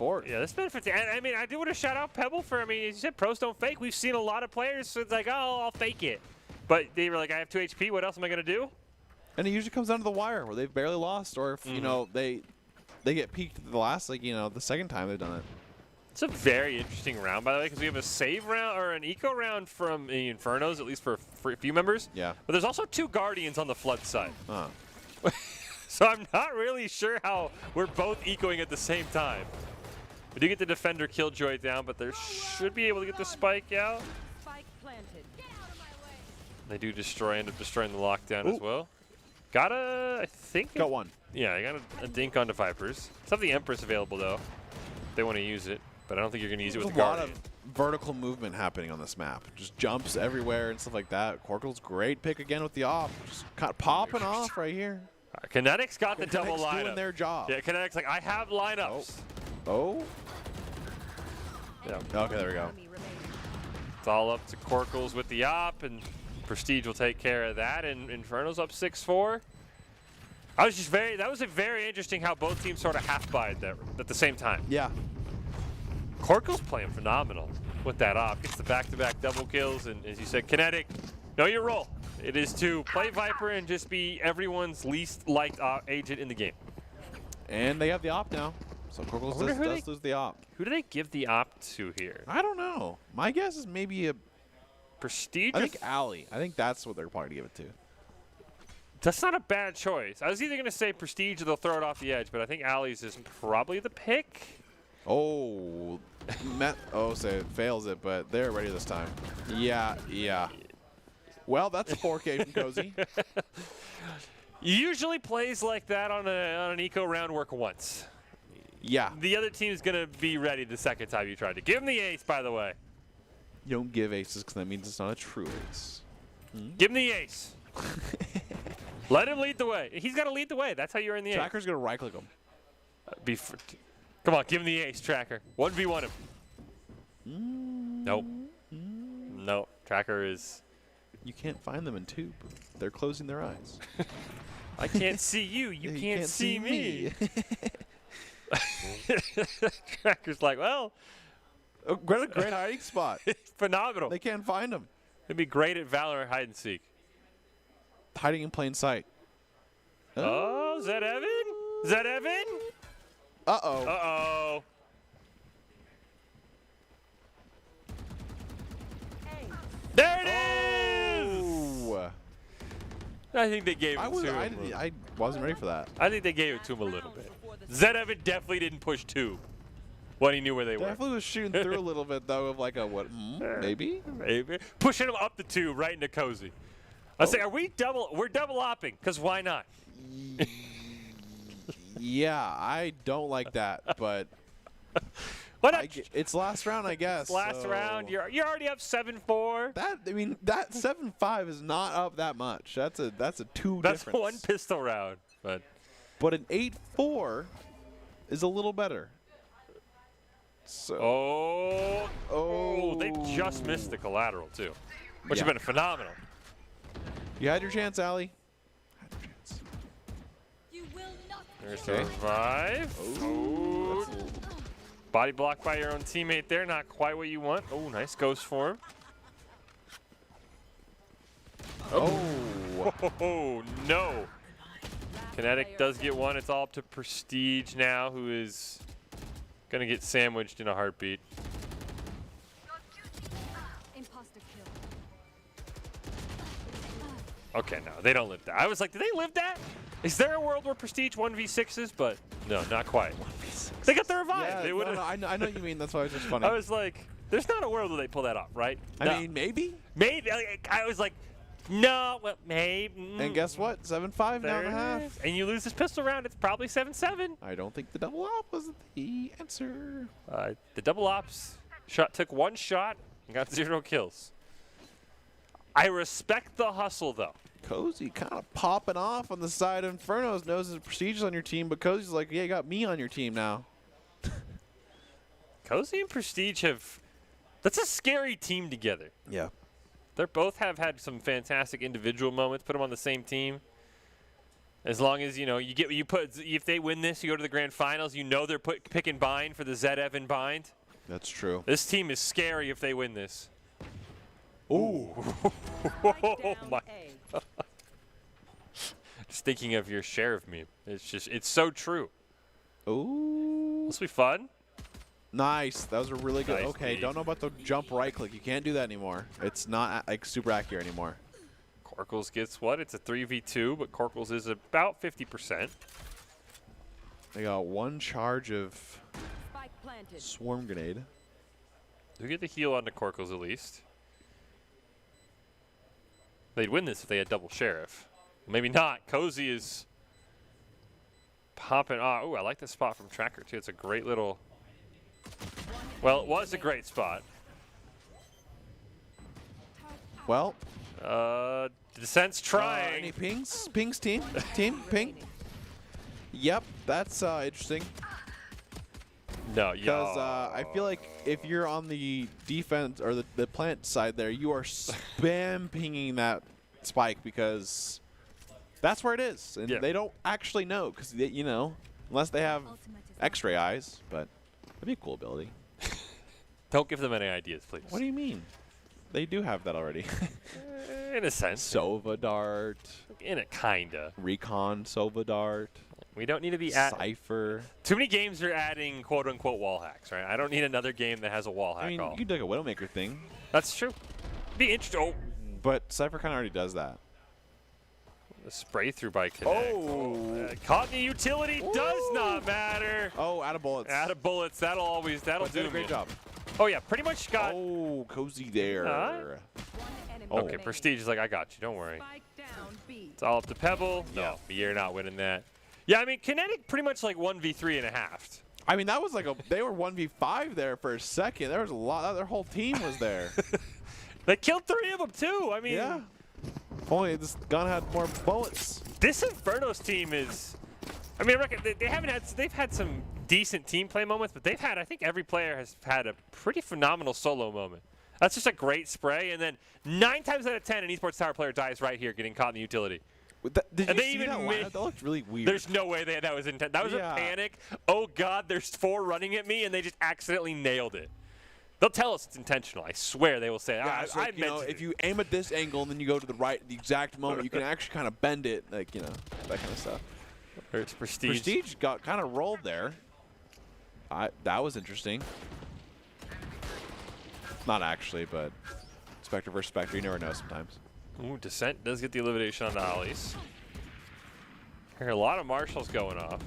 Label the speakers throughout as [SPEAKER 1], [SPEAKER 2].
[SPEAKER 1] forward.
[SPEAKER 2] Yeah, this benefits. And I mean, I do want to shout out Pebble for, I mean, as you said, pros don't fake. We've seen a lot of players, so it's like, oh, I'll fake it. But they were like, I have 2 HP. What else am I going to do?
[SPEAKER 1] And it usually comes down to the wire where they've barely lost, or if, you know, they get peaked the last, like, you know, the second time they've done it.
[SPEAKER 2] It's a very interesting round, by the way, because we have a save round or an eco round from the Infernos, at least for a few members.
[SPEAKER 1] Yeah.
[SPEAKER 2] But there's also 2 Guardians on the Flood side.
[SPEAKER 1] Uh.
[SPEAKER 2] So I'm not really sure how we're both ecoing at the same time. We do get the Defender Killjoy down, but they should be able to get the Spike out.
[SPEAKER 3] Spike planted. Get out of my way.
[SPEAKER 2] They do end up destroying the lockdown as well. Got a, I think.
[SPEAKER 1] Got one.
[SPEAKER 2] Yeah, I got a dink onto Vipers. Let's have the Empress available, though. If they want to use it. But I don't think you're going to use it with the Guardian.
[SPEAKER 1] There's a lot of vertical movement happening on this map. Just jumps everywhere and stuff like that. Corkle's great pick again with the op. Just kind of popping off right here.
[SPEAKER 2] Kinetic's got the double lineup.
[SPEAKER 1] Doing their job.
[SPEAKER 2] Yeah, Kinetic's like, I have lineups.
[SPEAKER 1] Oh.
[SPEAKER 2] Yeah.
[SPEAKER 1] Okay, there we go.
[SPEAKER 3] Enemy remaining.
[SPEAKER 2] It's all up to Corkles with the op, and Prestige will take care of that. And Inferno's up 6-4. That was a very interesting how both teams sort of half-buyed there at the same time.
[SPEAKER 1] Yeah.
[SPEAKER 2] Corkle's playing phenomenal with that op. Gets the back-to-back double kills, and as you said, Kinetic, know your role. It is to play Viper and just be everyone's least liked agent in the game.
[SPEAKER 1] And they have the op now. So Corkles does lose the op.
[SPEAKER 2] Who do they give the op to here?
[SPEAKER 1] I don't know. My guess is maybe a
[SPEAKER 2] Prestige?
[SPEAKER 1] I think Alley. I think that's what they're probably going to give it to.
[SPEAKER 2] That's not a bad choice. I was either going to say Prestige or they'll throw it off the edge, but I think Alley's is probably the pick.
[SPEAKER 1] Oh, so it fails it, but they're ready this time. Yeah. Well, that's a 4K from Cozy.
[SPEAKER 2] Usually plays like that on an eco round work once.
[SPEAKER 1] Yeah.
[SPEAKER 2] The other team's going to be ready the second time you tried to. Give him the ace, by the way.
[SPEAKER 1] You don't give aces because that means it's not a true ace.
[SPEAKER 2] Give him the ace. Let him lead the way. He's got to lead the way. That's how you earn the ace.
[SPEAKER 1] Tracker's going to right-click him.
[SPEAKER 2] Come on, give him the ace, Tracker. 1v1 him. Nope. No, Tracker is...
[SPEAKER 1] You can't find them in tube. They're closing their eyes.
[SPEAKER 2] I can't see you. You can't see me. Tracker's like, well...
[SPEAKER 1] What a great hiding spot.
[SPEAKER 2] Phenomenal.
[SPEAKER 1] They can't find him.
[SPEAKER 2] It'd be great at Valorant hide and seek.
[SPEAKER 1] Hiding in plain sight.
[SPEAKER 2] Oh, is that Evan? Is that Evan?
[SPEAKER 1] Uh-oh.
[SPEAKER 2] Uh-oh. There it is!
[SPEAKER 1] Oh.
[SPEAKER 2] I think they gave it to him.
[SPEAKER 1] I wasn't ready for that.
[SPEAKER 2] I think they gave it to him a little bit. Zed Evan definitely didn't push 2 when he knew where they were.
[SPEAKER 1] Definitely was shooting through a little bit, though, of like a what? Maybe?
[SPEAKER 2] Maybe. Pushing him up the 2 right into Cozy. I was saying, we're double opping, because why not?
[SPEAKER 1] Yeah, I don't like that, but
[SPEAKER 2] Why not?
[SPEAKER 1] it's last round, I guess.
[SPEAKER 2] Last round, you're already up 7-4.
[SPEAKER 1] That 7-5 is not up that much. That's a 2
[SPEAKER 2] That's
[SPEAKER 1] difference.
[SPEAKER 2] 1 pistol round, but
[SPEAKER 1] an 8-4 is a little better. So.
[SPEAKER 2] Oh, they just missed the collateral too, which would have been phenomenal.
[SPEAKER 1] You had your chance, Allie.
[SPEAKER 3] You will not
[SPEAKER 2] Survive. Oh. Body blocked by your own teammate there. Not quite what you want. Oh, nice ghost form. Oh, no. Kinetic does get one. It's all up to Prestige now, who is going to get sandwiched in a heartbeat.
[SPEAKER 3] imposter kill.
[SPEAKER 2] Okay, no, they don't live that. I was like, do they live that? Is there a world where Prestige 1v6s? But no, not quite. They got the revive.
[SPEAKER 1] Yeah,
[SPEAKER 2] they
[SPEAKER 1] no, I know what you mean. That's why it's just funny.
[SPEAKER 2] I was like, there's not a world where they pull that off, right?
[SPEAKER 1] I mean, maybe.
[SPEAKER 2] Maybe. I was like, no, well, maybe.
[SPEAKER 1] And guess what? 7-5 now and a half.
[SPEAKER 2] Is. And you lose this pistol round, it's probably 7-7.
[SPEAKER 1] I don't think the double op was the answer.
[SPEAKER 2] The double ops took 1 shot and got 0 kills. I respect the hustle, though.
[SPEAKER 1] Cozy kind of popping off on the side. Inferno's knows his procedures on your team, but Cozy's like, yeah, you got me on your team now.
[SPEAKER 2] Cozy and Prestige that's a scary team together.
[SPEAKER 1] Yeah.
[SPEAKER 2] They both have had some fantastic individual moments. Put them on the same team. As long as, you know, if they win this, you go to the grand finals, you know they're picking bind for the Zed Evan bind.
[SPEAKER 1] That's true.
[SPEAKER 2] This team is scary if they win this.
[SPEAKER 1] Ooh.
[SPEAKER 2] Oh my. Just thinking of your share of me. It's so true.
[SPEAKER 1] Ooh.
[SPEAKER 2] This will be fun.
[SPEAKER 1] Nice. That was a really good.
[SPEAKER 2] Nice
[SPEAKER 1] Okay,
[SPEAKER 2] lead.
[SPEAKER 1] don't know about the jump right click. You can't do that anymore. It's not like super accurate anymore.
[SPEAKER 2] Corkles gets what? It's a 3v2, but Corkles is about 50%.
[SPEAKER 1] They got one charge of
[SPEAKER 3] Spike planted.
[SPEAKER 1] swarm grenade.
[SPEAKER 2] Who get the heal onto Corkles at least? They'd win this if they had double sheriff. Maybe not. Cozy is popping off. Oh, I like this spot from Tracker too. It's a great little. Well, it was a great spot.
[SPEAKER 1] Well,
[SPEAKER 2] Descent's trying.
[SPEAKER 1] any pings? Pings team? Ping? Yep, that's interesting.
[SPEAKER 2] No,
[SPEAKER 1] Because I feel like if you're on the defense or the plant side there, you are spam pinging that spike because that's where it is. And
[SPEAKER 2] Yeah.
[SPEAKER 1] they don't actually know because, you know, unless they have x-ray eyes. But that'd be a cool ability.
[SPEAKER 2] Don't give them any ideas, please.
[SPEAKER 1] What do you mean? They do have that already.
[SPEAKER 2] In a sense.
[SPEAKER 1] Sova Dart.
[SPEAKER 2] In it, kinda.
[SPEAKER 1] Recon Sova Dart.
[SPEAKER 2] We don't need to be at.
[SPEAKER 1] Cypher.
[SPEAKER 2] Too many games are adding quote-unquote wall hacks, right? I don't need another game that has a wall hack.
[SPEAKER 1] I mean, you could do like a Widowmaker thing.
[SPEAKER 2] That's true. Be interesting. Oh,
[SPEAKER 1] But Cypher kind of already does that.
[SPEAKER 2] the spray through by Connect.
[SPEAKER 1] Oh.
[SPEAKER 2] Caught in the utility does not matter.
[SPEAKER 1] Oh, out of bullets.
[SPEAKER 2] Out of bullets. That'll
[SPEAKER 1] But
[SPEAKER 2] do
[SPEAKER 1] did a great
[SPEAKER 2] me.
[SPEAKER 1] job.
[SPEAKER 2] Oh yeah, pretty much got.
[SPEAKER 1] Oh, cozy there.
[SPEAKER 2] Huh?
[SPEAKER 3] One enemy
[SPEAKER 1] Oh.
[SPEAKER 2] Okay,
[SPEAKER 3] remaining.
[SPEAKER 2] Prestige is like, I got you. Don't worry.
[SPEAKER 3] Spike down B.
[SPEAKER 2] It's all up to Pebble. No, you're not winning that. Yeah, I mean, Kinetic pretty much like 1v3 and a half.
[SPEAKER 1] I mean, that was like they were 1v5 there for a second. There was a lot. Their whole team was there.
[SPEAKER 2] They killed 3 of them too. I mean,
[SPEAKER 1] Yeah. If only this gun had more bullets.
[SPEAKER 2] this Inferno's team is. I mean, they've had some decent team play moments, but I think every player has had a pretty phenomenal solo moment. That's just a great spray, and then 9 times out of 10, an esports tower player dies right here, getting caught in the utility.
[SPEAKER 1] Did
[SPEAKER 2] And
[SPEAKER 1] you
[SPEAKER 2] they
[SPEAKER 1] see
[SPEAKER 2] even
[SPEAKER 1] that
[SPEAKER 2] made-
[SPEAKER 1] lineup? That looked really weird.
[SPEAKER 2] There's no way that was intent. That was
[SPEAKER 1] Yeah.
[SPEAKER 2] a panic. Oh God, there's 4 running at me, and they just accidentally nailed it. They'll tell us it's intentional. I swear they will say,
[SPEAKER 1] Yeah, it's
[SPEAKER 2] I
[SPEAKER 1] like, you know,
[SPEAKER 2] meant
[SPEAKER 1] if you aim at this angle and then you go to the right at the exact moment, you can actually kind of bend it, like, you know, that kind of stuff.
[SPEAKER 2] It's Prestige.
[SPEAKER 1] Prestige got kind of rolled there. That was interesting. Not actually, but Spectre versus Spectre, you never know sometimes.
[SPEAKER 2] Ooh, Descent does get the elimination on the Ollies. Here, a lot of marshals going off.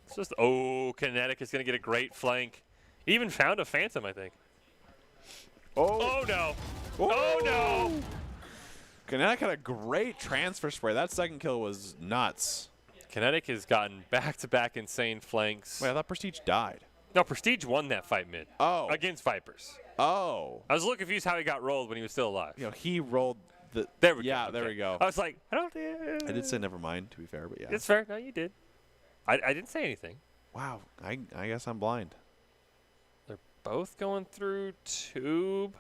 [SPEAKER 2] It's just, Kinetic is going to get a great flank. He even found a Phantom, I think. Oh no. Oh no.
[SPEAKER 1] Kinetic had a great transfer spray. That second kill was nuts.
[SPEAKER 2] Kinetic has gotten back-to-back insane flanks.
[SPEAKER 1] Wait, I thought Prestige died.
[SPEAKER 2] No, Prestige won that fight mid.
[SPEAKER 1] Oh.
[SPEAKER 2] Against Vipers.
[SPEAKER 1] Oh.
[SPEAKER 2] I was a little confused how he got rolled when he was still alive.
[SPEAKER 1] You know, he rolled the...
[SPEAKER 2] There we go.
[SPEAKER 1] Yeah, there
[SPEAKER 2] okay.
[SPEAKER 1] we go.
[SPEAKER 2] I was like, I don't.
[SPEAKER 1] I did say never mind, to be fair, but yeah.
[SPEAKER 2] It's fair. No, you did. I didn't say anything.
[SPEAKER 1] Wow, I guess I'm blind.
[SPEAKER 2] They're both going through tube.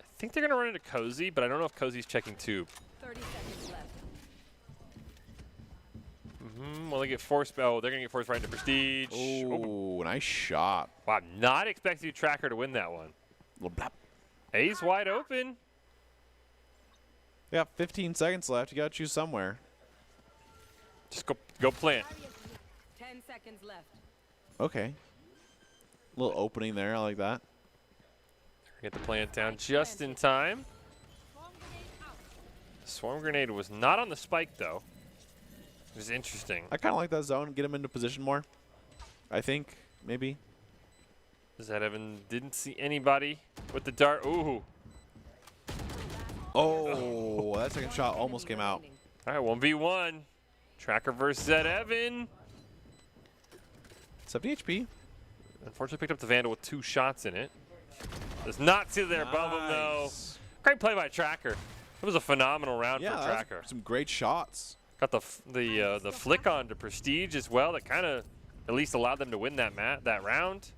[SPEAKER 2] I think they're going to run into Cozy, but I don't know if Cozy's checking tube.
[SPEAKER 3] 30 seconds left.
[SPEAKER 2] Well, they get forced. Oh, they're going to get forced right into Prestige.
[SPEAKER 1] Oh, nice shot.
[SPEAKER 2] Wow, not expecting Tracker to win that one.
[SPEAKER 1] Little blap.
[SPEAKER 2] A's wide open.
[SPEAKER 1] We got 15 seconds left. You got to choose somewhere.
[SPEAKER 2] Just go plant.
[SPEAKER 3] 10 seconds left.
[SPEAKER 1] Okay. Little opening there. I like that.
[SPEAKER 2] Get the plant down just in time.
[SPEAKER 3] Swarm grenade out.
[SPEAKER 2] Swarm grenade was not on the spike, though. It was interesting.
[SPEAKER 1] I kind of like that zone. Get him into position more. I think, maybe.
[SPEAKER 2] Zed Evan didn't see anybody with the dart. Ooh.
[SPEAKER 1] Oh, that second shot almost came out.
[SPEAKER 2] All right, 1v1. Tracker versus Zed Evan.
[SPEAKER 1] 70 HP.
[SPEAKER 2] Unfortunately, picked up the Vandal with 2 shots in it. Does not see there above him, though.
[SPEAKER 1] Nice.
[SPEAKER 2] Great play by Tracker. It was a phenomenal round
[SPEAKER 1] Yeah,
[SPEAKER 2] for
[SPEAKER 1] that was
[SPEAKER 2] Tracker.
[SPEAKER 1] some great shots.
[SPEAKER 2] Got the flick on to Prestige as well. That kind of at least allowed them to win that round.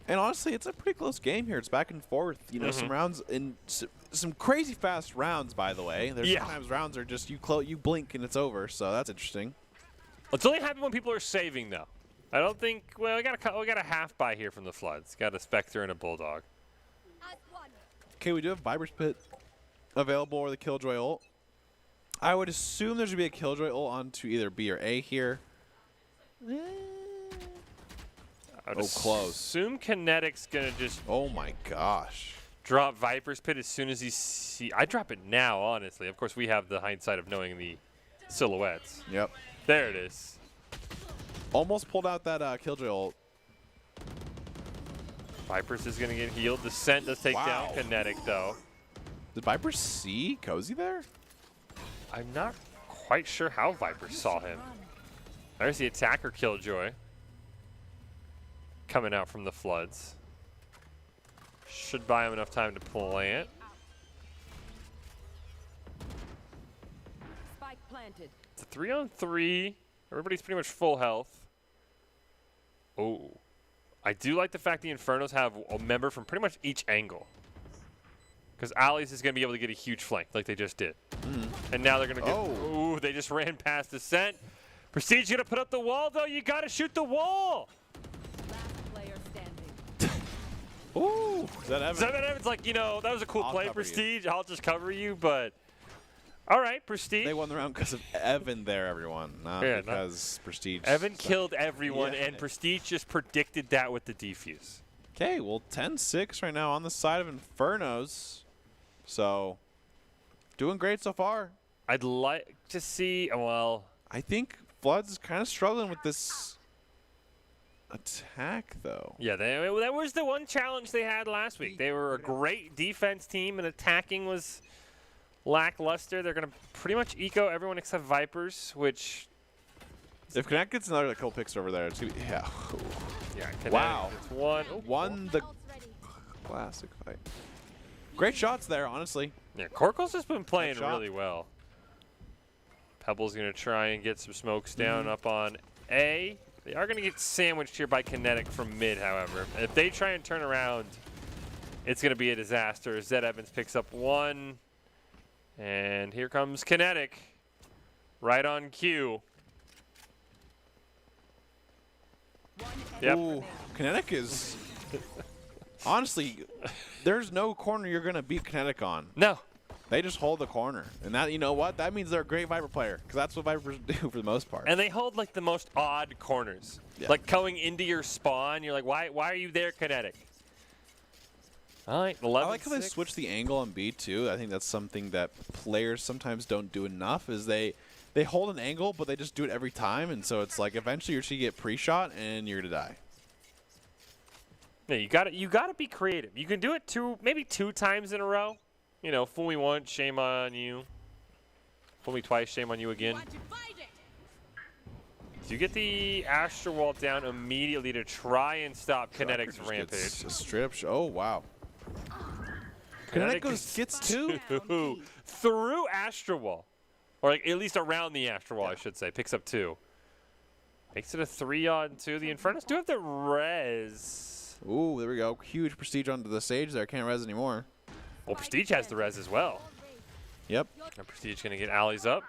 [SPEAKER 1] And honestly, it's a pretty close game here. It's back and forth. You know, some rounds in some crazy fast rounds. By the way, there's sometimes rounds are just you blink and it's over. So that's interesting.
[SPEAKER 2] It's only happened when people are saving, though. I don't think. Well, we got a half buy here from the Floods. Got a Spectre and a Bulldog.
[SPEAKER 1] Okay, we do have Viper's Pit available or the Killjoy ult. I would assume there's gonna be a Killjoy ult onto either B or A here. Close.
[SPEAKER 2] Assume Kinetic's gonna just.
[SPEAKER 1] Oh my gosh.
[SPEAKER 2] Drop Viper's Pit as soon as I drop it now, honestly. Of course, we have the hindsight of knowing the silhouettes.
[SPEAKER 1] Yep.
[SPEAKER 2] There it is.
[SPEAKER 1] Almost pulled out that Killjoy ult.
[SPEAKER 2] Vipers is gonna get healed. The Scent does take down Kinetic, though.
[SPEAKER 1] Did Viper see Cozy there?
[SPEAKER 2] I'm not quite sure how Viper saw him. There's the attacker Killjoy coming out from the Floods. Should buy him enough time to plant.
[SPEAKER 3] Spike planted.
[SPEAKER 2] It's a 3-on-3. Everybody's pretty much full health. Oh. I do like the fact the Infernos have a member from pretty much each angle. Because Ali's is going to be able to get a huge flank like they just did. And now they're going to get... Ooh, they just ran past the Scent. Prestige going to put up the wall, though. You got to shoot the wall.
[SPEAKER 3] Last player standing.
[SPEAKER 1] Ooh, is that Evan?
[SPEAKER 2] So then Evan's like, you know, that was a cool play,
[SPEAKER 1] cover
[SPEAKER 2] Prestige. I'll just cover you, but... All right, Prestige.
[SPEAKER 1] They won the round because of Evan there, everyone. Not because Prestige.
[SPEAKER 2] Evan killed everyone, and Prestige just predicted that with the defuse.
[SPEAKER 1] Okay, well, 10-6 right now on the side of Infernos. So, doing great so far.
[SPEAKER 2] I'd like to see, well...
[SPEAKER 1] I think Floods is kind of struggling with this attack, though.
[SPEAKER 2] Yeah, that was the one challenge they had last week. They were a great defense team, and attacking was lackluster. They're going to pretty much eco everyone except Vipers, which...
[SPEAKER 1] If Connect gets another couple picks over there, it's gonna be, yeah.
[SPEAKER 2] Yeah, Kinetic,
[SPEAKER 1] wow.
[SPEAKER 2] It's one.
[SPEAKER 1] Won the classic fight. Great shots there, honestly.
[SPEAKER 2] Yeah, Corkle's has been playing really well. Pebble's going to try and get some smokes down up on A. They are going to get sandwiched here by Kinetic from mid, however. If they try and turn around, it's going to be a disaster. Zed Evans picks up one. And here comes Kinetic. Right on cue. Yep.
[SPEAKER 1] Ooh, Kinetic is... honestly, there's no corner you're going to beat Kinetic on.
[SPEAKER 2] No.
[SPEAKER 1] They just hold the corner. And that, you know what? That means they're a great Viper player. Because that's what Vipers do for the most part.
[SPEAKER 2] And they hold, like, the most odd corners.
[SPEAKER 1] Yeah.
[SPEAKER 2] Like, going into your spawn, you're like, why are you there, Kinetic? All right, 11.
[SPEAKER 1] I like how they switch the angle on B, too. I think that's something that players sometimes don't do enough, is they hold an angle, but they just do it every time. And so it's like, eventually you're going to get pre-shot, and you're going to die.
[SPEAKER 2] Yeah, you gotta be creative. You can do it maybe two times in a row. You know, fool me once, shame on you. Fool me twice, shame on you again. So you get the Astral Wall down immediately to try and stop Kinetic's rampage.
[SPEAKER 1] Oh, wow. Kinetic gets two?
[SPEAKER 2] Through Astral Wall. Or like, at least around the Astral Wall, I should say. Picks up two. Makes it a 3-on-2. The Infernos do have the res.
[SPEAKER 1] Ooh, there we go. Huge Prestige onto the stage there. Can't res anymore.
[SPEAKER 2] Well, Prestige has the res as well.
[SPEAKER 1] Yep.
[SPEAKER 2] And Prestige going to get alleys up.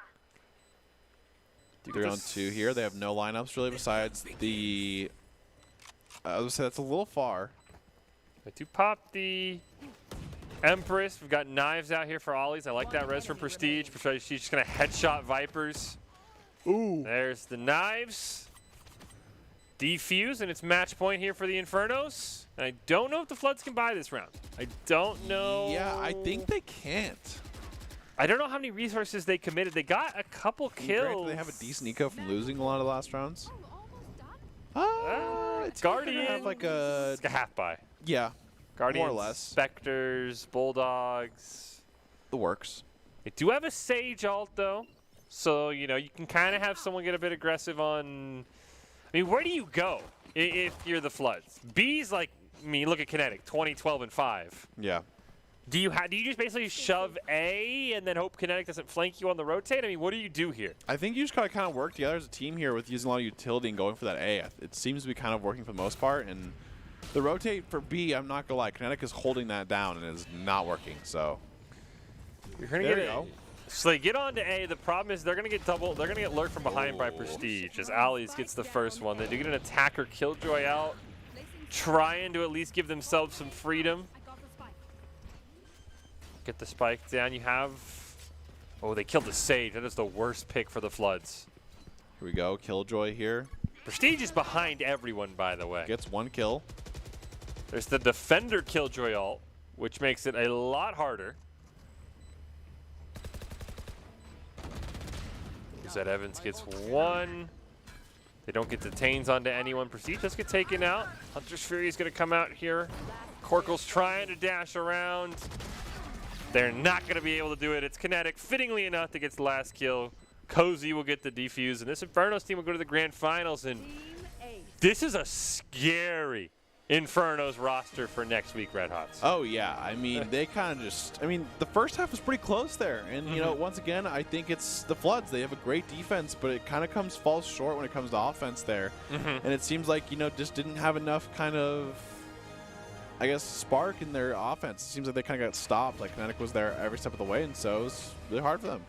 [SPEAKER 1] 3-on-2 here. They have no lineups really besides the... I was going to say that's a little far.
[SPEAKER 2] They do pop the Empress. We've got knives out here for ollies. I like that res from Prestige. Prestige just going to headshot Vipers.
[SPEAKER 1] Ooh.
[SPEAKER 2] There's the knives. Defuse, and it's match point here for the Infernos. And I don't know if the Floods can buy this round. I don't know.
[SPEAKER 1] Yeah, I think they can't.
[SPEAKER 2] I don't know how many resources they committed. They got a couple kills.
[SPEAKER 1] They have a decent eco from losing a lot of the last rounds.
[SPEAKER 2] Guardian.
[SPEAKER 1] Have like
[SPEAKER 2] it's a half buy.
[SPEAKER 1] Yeah.
[SPEAKER 2] Guardians,
[SPEAKER 1] more or less.
[SPEAKER 2] Spectres, Bulldogs.
[SPEAKER 1] The works.
[SPEAKER 2] They do have a Sage ult, though. So, you know, you can kind of have someone get a bit aggressive on... I mean, where do you go if you're the Floods? B's like, I mean, look at Kinetic, 20, 12, and 5.
[SPEAKER 1] Yeah.
[SPEAKER 2] Do you just basically shove A and then hope Kinetic doesn't flank you on the rotate? I mean, what do you do here?
[SPEAKER 1] I think you just gotta kind of work together as a team here with using a lot of utility and going for that A. It seems to be kind of working for the most part, and The rotate for B, I'm not gonna lie, Kinetic is holding that down and is not working. So
[SPEAKER 2] you're gonna
[SPEAKER 1] there
[SPEAKER 2] get
[SPEAKER 1] you go.
[SPEAKER 2] So they get on to A. The problem is they're gonna get double. They're gonna get lurked from behind by Prestige as Ali's gets the first one. They do get an attacker killjoy out, trying to at least give themselves some freedom. Get the spike down. You have. Oh, they killed the Sage. That is the worst pick for the Floods.
[SPEAKER 1] Here we go, Killjoy here.
[SPEAKER 2] Prestige is behind everyone, by the way.
[SPEAKER 1] Gets 1 kill.
[SPEAKER 2] There's the Defender Killjoy ult, which makes it a lot harder. That Evans gets 1. They don't get detains onto anyone. Prestige does get taken out. Hunter's Fury is going to come out here. Corkle's trying to dash around. They're not going to be able to do it. It's Kinetic, fittingly enough, that gets the last kill. Cozy will get the defuse, and this Inferno's team will go to the grand finals. And this is a scary Inferno's roster for next week, Red Hots.
[SPEAKER 1] Oh yeah, I mean they kind of just. I mean the first half was pretty close there, and you know once again I think it's the Floods. They have a great defense, but it kind of falls short when it comes to offense there, and it seems like just didn't have enough kind of, I guess, spark in their offense. It seems like they kind of got stopped. Like Kinetic was there every step of the way, and so it was really hard for them.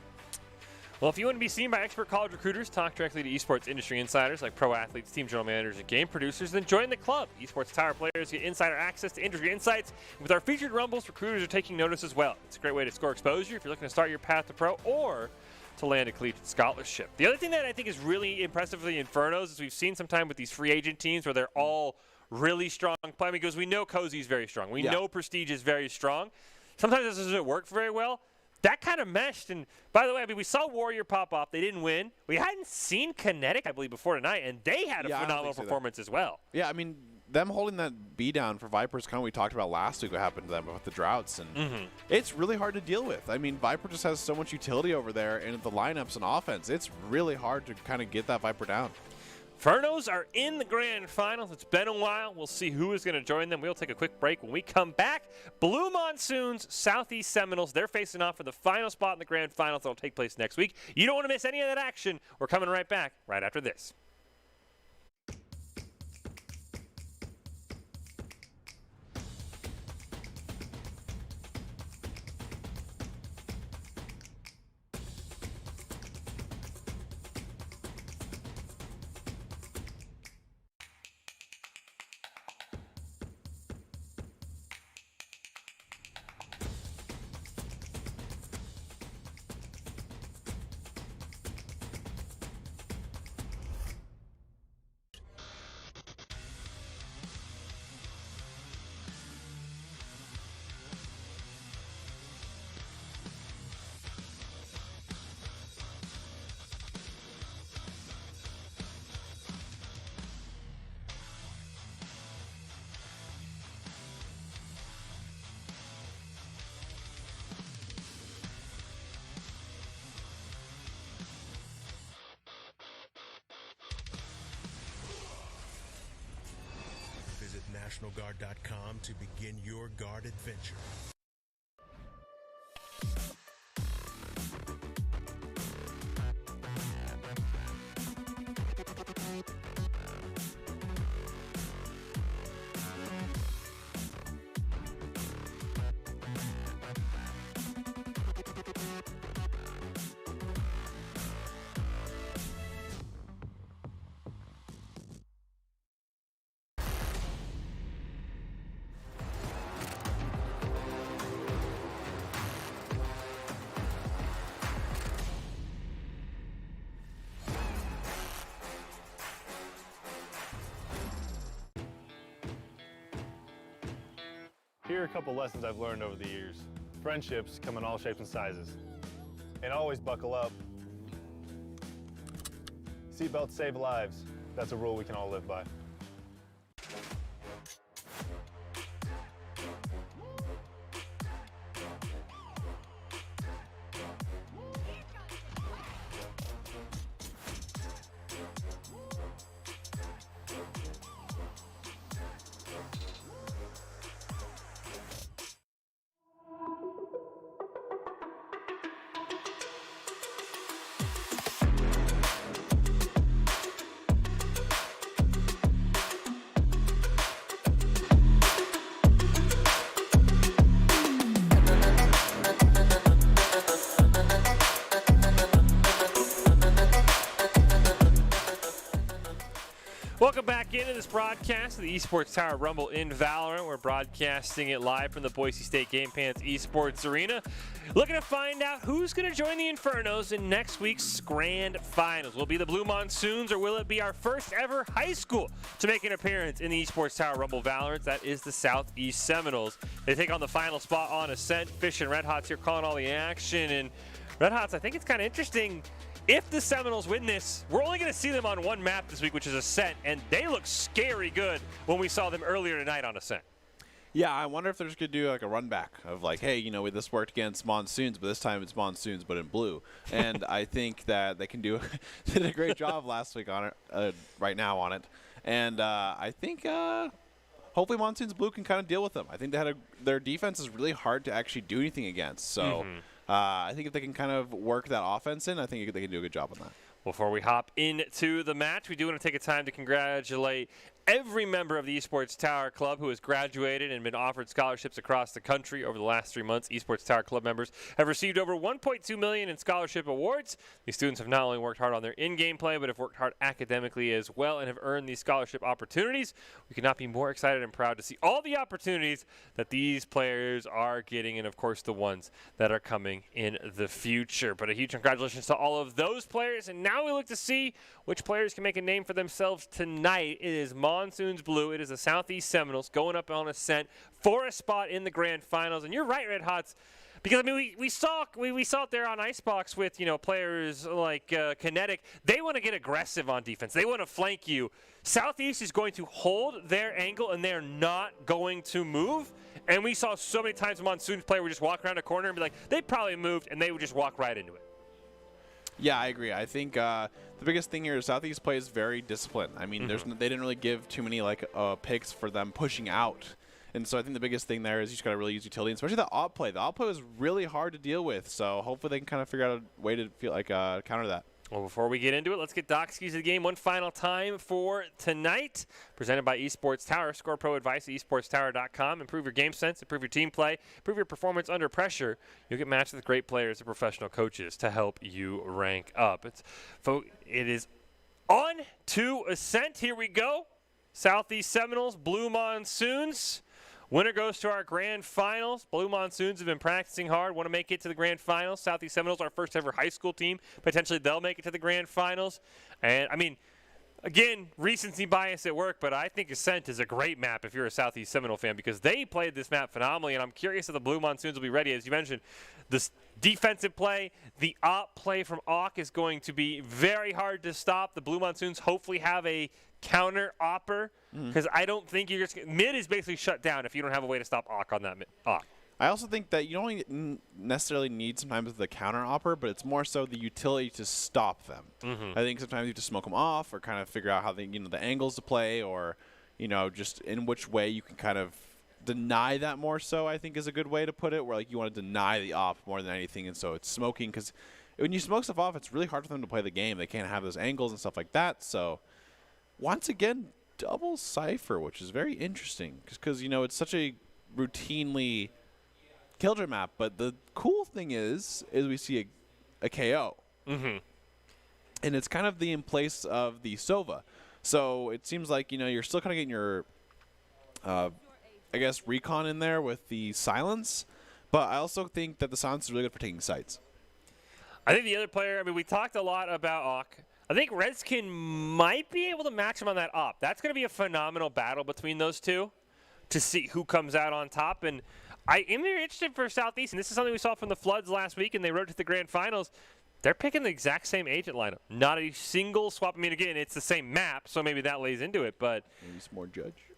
[SPEAKER 2] Well, if you want to be seen by expert college recruiters, talk directly to esports industry insiders like pro athletes, team general managers, and game producers, then join the club. Esports Tower players get insider access to industry insights. With our featured rumbles, recruiters are taking notice as well. It's a great way to score exposure if you're looking to start your path to pro or to land a collegiate scholarship. The other thing that I think is really impressive for the Infernos is we've seen sometime with these free agent teams where they're all really strong playing, because we know Cozy is very strong. We know Prestige is very strong. Sometimes this doesn't work very well. That kind of meshed, and by the way, I mean, we saw Warrior pop off. They didn't win. We hadn't seen Kinetic, I believe, before tonight, and they had a phenomenal performance as well.
[SPEAKER 1] Yeah, I mean, them holding that B down for Vipers, kind of we talked about last week what happened to them with the droughts, and it's really hard to deal with. I mean, Viper just has so much utility over there, and the lineups and offense, it's really hard to kind of get that Viper down.
[SPEAKER 2] Infernos are in the grand finals. It's been a while. We'll see who is going to join them. We'll take a quick break. When we come back, Blue Monsoons, Southeast Seminoles, they're facing off for the final spot in the grand finals that will take place next week. You don't want to miss any of that action. We're coming right back right after this.
[SPEAKER 4] Visit NationalGuard.com to begin your guard adventure.
[SPEAKER 5] Here are a couple lessons I've learned over the years. Friendships come in all shapes and sizes. And always buckle up. Seatbelts save lives. That's a rule we can all live by.
[SPEAKER 2] Welcome back into this broadcast of the Esports Tower Rumble in Valorant. We're broadcasting it live from the Boise State Game Pants Esports Arena. Looking to find out who's going to join the Infernos in next week's Grand Finals. Will it be the Blue Monsoons, or will it be our first ever high school to make an appearance in the Esports Tower Rumble Valorant? That is the Southeast Seminoles. They take on the final spot on Ascent. Fish and Red Hots here calling all the action. And Red Hots, I think it's kind of interesting. If the Seminoles win this, we're only going to see them on one map this week, which is Ascent, and they look scary good when we saw them earlier tonight on Ascent.
[SPEAKER 1] Yeah, I wonder if they're just going to do like a run back of like, hey, you know, this worked against Monsoons, but this time it's Monsoons, but in blue. And I think that they can do did a great job last week on it, right now on it. And I think hopefully Monsoons blue can kind of deal with them. I think their defense is really hard to actually do anything against. So. I think if they can kind of work that offense in, I think they can do a good job on that.
[SPEAKER 2] Before we hop into the match, we do want to take a time to congratulate every member of the Esports Tower Club who has graduated and been offered scholarships across the country over the last 3 months. Esports Tower Club members have received over $1.2 million in scholarship awards. These students have not only worked hard on their in-game play, but have worked hard academically as well and have earned these scholarship opportunities. We could not be more excited and proud to see all the opportunities that these players are getting, and of course the ones that are coming in the future. But a huge congratulations to all of those players, and now we look to see which players can make a name for themselves tonight. It is Monsoons Blue. It is the Southeast Seminoles going up on Ascent for a spot in the Grand Finals. And you're right, Red Hots, because I mean we saw it there on Icebox with players like Kinetic. They want to get aggressive on defense. They want to flank you. Southeast is going to hold their angle, and they're not going to move. And we saw so many times a Monsoons player would just walk around a corner and be like, they probably moved, and they would just walk right into it.
[SPEAKER 1] Yeah, I agree. I think the biggest thing here is Southeast plays very disciplined. I mean, they didn't really give too many picks for them pushing out. And so I think the biggest thing there is you just got to really use utility, especially the op play. The op play was really hard to deal with, so hopefully they can kind of figure out a way to counter that.
[SPEAKER 2] Well, before we get into it, let's get Doc's keys to the game one final time for tonight. Presented by Esports Tower. Score pro advice at esportstower.com. Improve your game sense, improve your team play, improve your performance under pressure. You'll get matched with great players and professional coaches to help you rank up. It is on to Ascent. Here we go. Southeast Seminoles, Blue Monsoons. Winner goes to our Grand Finals. Blue Monsoons have been practicing hard, want to make it to the Grand Finals. Southeast Seminoles, our first ever high school team. Potentially they'll make it to the Grand Finals. And, I mean, again, recency bias at work, but I think Ascent is a great map if you're a Southeast Seminole fan because they played this map phenomenally, and I'm curious if the Blue Monsoons will be ready. As you mentioned, this defensive play, the op play from Auk is going to be very hard to stop. The Blue Monsoons hopefully have a counter-opper because I don't think you're just – mid is basically shut down if you don't have a way to stop Auk on that Auk.
[SPEAKER 1] I also think that you don't necessarily need sometimes the counter-opper, but it's more so the utility to stop them. I think sometimes you have to smoke them off or kind of figure out how the angles to play or, just in which way you can kind of deny that more so, I think is a good way to put it, where you want to deny the op more than anything. And so it's smoking because when you smoke stuff off, it's really hard for them to play the game. They can't have those angles and stuff like that. So once again, double Cypher, which is very interesting because, it's such a routinely Killjoy map, but the cool thing is we see a KO. And it's kind of in place of the Sova. So it seems like, you're still kind of getting your, recon in there with the silence. But I also think that the silence is really good for taking sites.
[SPEAKER 2] I think the other player, we talked a lot about Auk. I think Redskin might be able to match him on that op. That's going to be a phenomenal battle between those two to see who comes out on top. And I am very interested for Southeast, and this is something we saw from the Floods last week, and they rode to the Grand Finals. They're picking the exact same agent lineup. Not a single swap. Again, it's the same map, so maybe that lays into it. But
[SPEAKER 1] maybe some more Judge.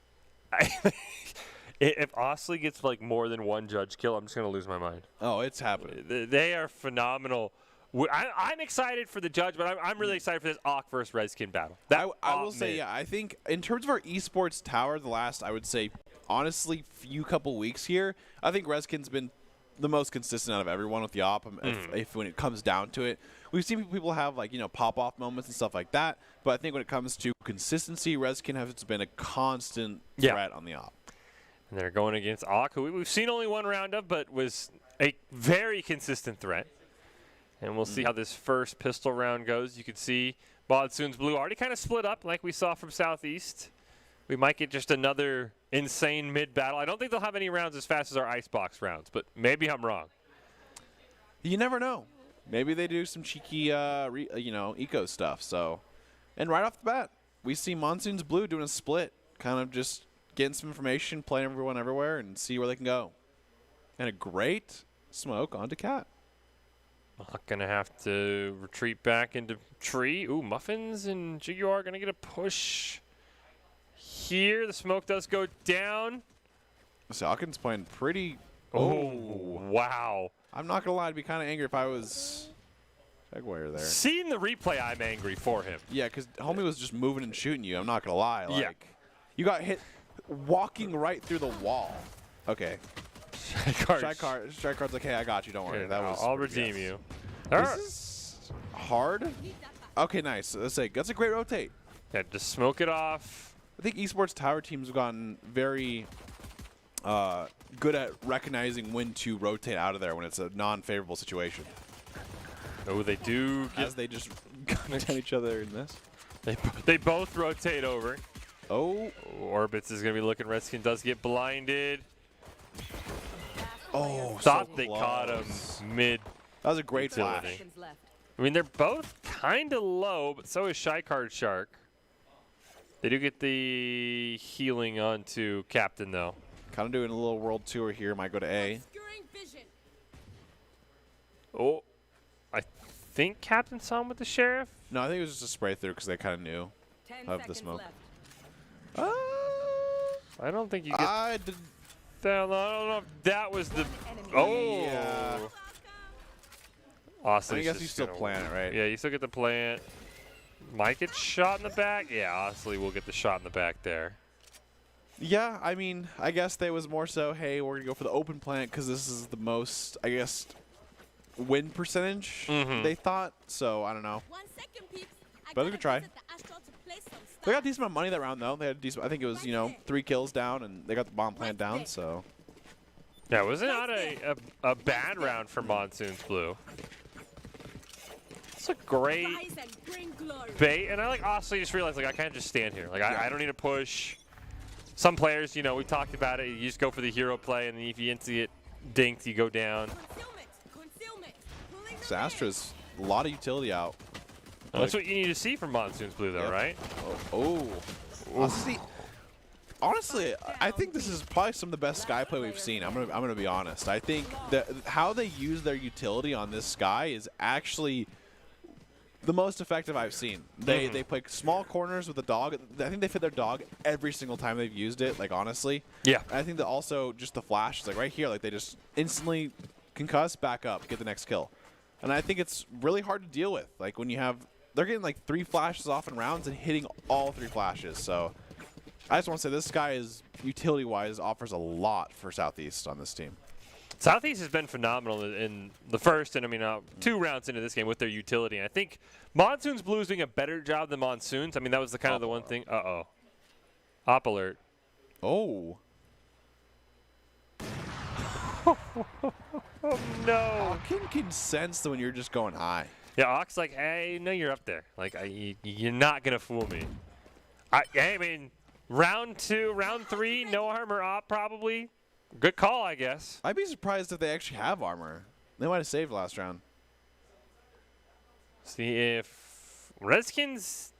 [SPEAKER 2] If Osley gets more than one Judge kill, I'm just going to lose my mind.
[SPEAKER 1] Oh, it's happening.
[SPEAKER 2] They are phenomenal. I'm excited for the Judge, but I'm really excited for this Auk versus Redskin battle.
[SPEAKER 1] I will say, I think in terms of our Esports Tower, the last, I would say, honestly, few couple weeks here, I think Redskin's been the most consistent out of everyone with the op. If when it comes down to it, we've seen people have pop-off moments and stuff like that, but I think when it comes to consistency, Redskin has been a constant threat on the op.
[SPEAKER 2] And they're going against Auk, who we've seen only one round of, but was a very consistent threat. And we'll see how this first pistol round goes. You can see Monsoon's Blue already kind of split up like we saw from Southeast. We might get just another insane mid-battle. I don't think they'll have any rounds as fast as our Icebox rounds, but maybe I'm wrong.
[SPEAKER 1] You never know. Maybe they do some cheeky, eco stuff. So, and right off the bat, we see Monsoon's Blue doing a split, kind of just getting some information, playing everyone everywhere, and see where they can go. And a great smoke onto Cat.
[SPEAKER 2] Not going to have to retreat back into tree. Ooh, Muffins and Jaguar are going to get a push here. The smoke does go down.
[SPEAKER 1] Salkin's playing pretty.
[SPEAKER 2] Oh, wow.
[SPEAKER 1] I'm not going to lie. I'd be kind of angry if I was Jaguar there.
[SPEAKER 2] Seeing the replay, I'm angry for him.
[SPEAKER 1] Yeah, because homie was just moving and shooting you. I'm not going to lie. Like,
[SPEAKER 2] Yeah.
[SPEAKER 1] You got hit walking right through the wall. Okay. Strike card's like, hey, I got you. Don't worry.
[SPEAKER 2] Okay,
[SPEAKER 1] That was.
[SPEAKER 2] I'll redeem you.
[SPEAKER 1] This is hard. Okay, nice. Let's say that's a great rotate.
[SPEAKER 2] Yeah, just smoke it off.
[SPEAKER 1] I think esports tower teams have gotten very good at recognizing when to rotate out of there when it's a non-favorable situation.
[SPEAKER 2] Oh, they do.
[SPEAKER 1] As they just gun each other in this.
[SPEAKER 2] They both rotate over.
[SPEAKER 1] Oh.
[SPEAKER 2] Orbits is going to be looking. Redskin does get blinded.
[SPEAKER 1] Oh,
[SPEAKER 2] Thought
[SPEAKER 1] so
[SPEAKER 2] they
[SPEAKER 1] close.
[SPEAKER 2] caught him mid.
[SPEAKER 1] That was a great
[SPEAKER 2] Utility.
[SPEAKER 1] flash.
[SPEAKER 3] Seconds left.
[SPEAKER 2] I mean, they're both kind of low, but so is Shy Card Shark. They do get the healing onto Captain, though.
[SPEAKER 1] Kind of doing a little world tour here. Might go to A.
[SPEAKER 3] Obscuring vision.
[SPEAKER 2] Oh, I think Captain saw him with the Sheriff.
[SPEAKER 1] No, I think it was just a spray through because they kind of knew
[SPEAKER 3] 10
[SPEAKER 1] of the
[SPEAKER 3] seconds
[SPEAKER 1] smoke.
[SPEAKER 3] left.
[SPEAKER 2] I don't think you get
[SPEAKER 1] I did.
[SPEAKER 2] down. I don't know if that was the.
[SPEAKER 3] Enemy.
[SPEAKER 2] Oh.
[SPEAKER 1] Yeah.
[SPEAKER 2] Austin.
[SPEAKER 1] I guess you still plan it, right?
[SPEAKER 2] Yeah, you still get the plant. Might get shot in the back. Yeah, honestly, we'll get the shot in the back there.
[SPEAKER 1] Yeah, I mean, I guess they was more so, hey, we're going to go for the open plant because this is the most, I guess, win percentage they thought. So, I don't know.
[SPEAKER 3] 1 second, peeps.
[SPEAKER 1] But a good try. They got a decent amount of money that round, though. They had a decent, I think it was, 3 kills down, and they got the bomb plant down, so.
[SPEAKER 2] Yeah, it was not a bad round for Monsoon's Blue. It's a great bait, and I honestly just realized I can't just stand here. I don't need to push. Some players, we talked about it. You just go for the hero play, and then if you instantly get dinked, you go down.
[SPEAKER 1] Zastra's a lot of utility out.
[SPEAKER 2] That's what you need to see from Monsoon's Blue, though,
[SPEAKER 1] Yep.
[SPEAKER 2] right?
[SPEAKER 1] Honestly, I think this is probably some of the best Sky play we've seen. I'm gonna be honest. I think that how they use their utility on this Sky is actually the most effective I've seen. They play small corners with the dog. I think they fit their dog every single time they've used it. Like, honestly.
[SPEAKER 2] Yeah.
[SPEAKER 1] I think that also just the flash is right here. They just instantly concuss, back up, get the next kill. And I think it's really hard to deal with. When you have they're getting 3 flashes off in rounds and hitting all 3 flashes. So I just want to say this guy is utility-wise offers a lot for Southeast on this team.
[SPEAKER 2] Southeast has been phenomenal in the first and 2 rounds into this game with their utility. And I think Monsoon's Blue is doing a better job than Monsoon's. That was the one thing. Uh-oh. Op alert.
[SPEAKER 1] Oh.
[SPEAKER 2] Oh, no.
[SPEAKER 1] Hawkin can sense that when you're just going high.
[SPEAKER 2] Yeah, Ox hey, no, you're up there. You're not going to fool me. Round 2, round 3, no armor op probably. Good call, I guess.
[SPEAKER 1] I'd be surprised if they actually have armor. They might have saved last round.
[SPEAKER 2] See if Redskins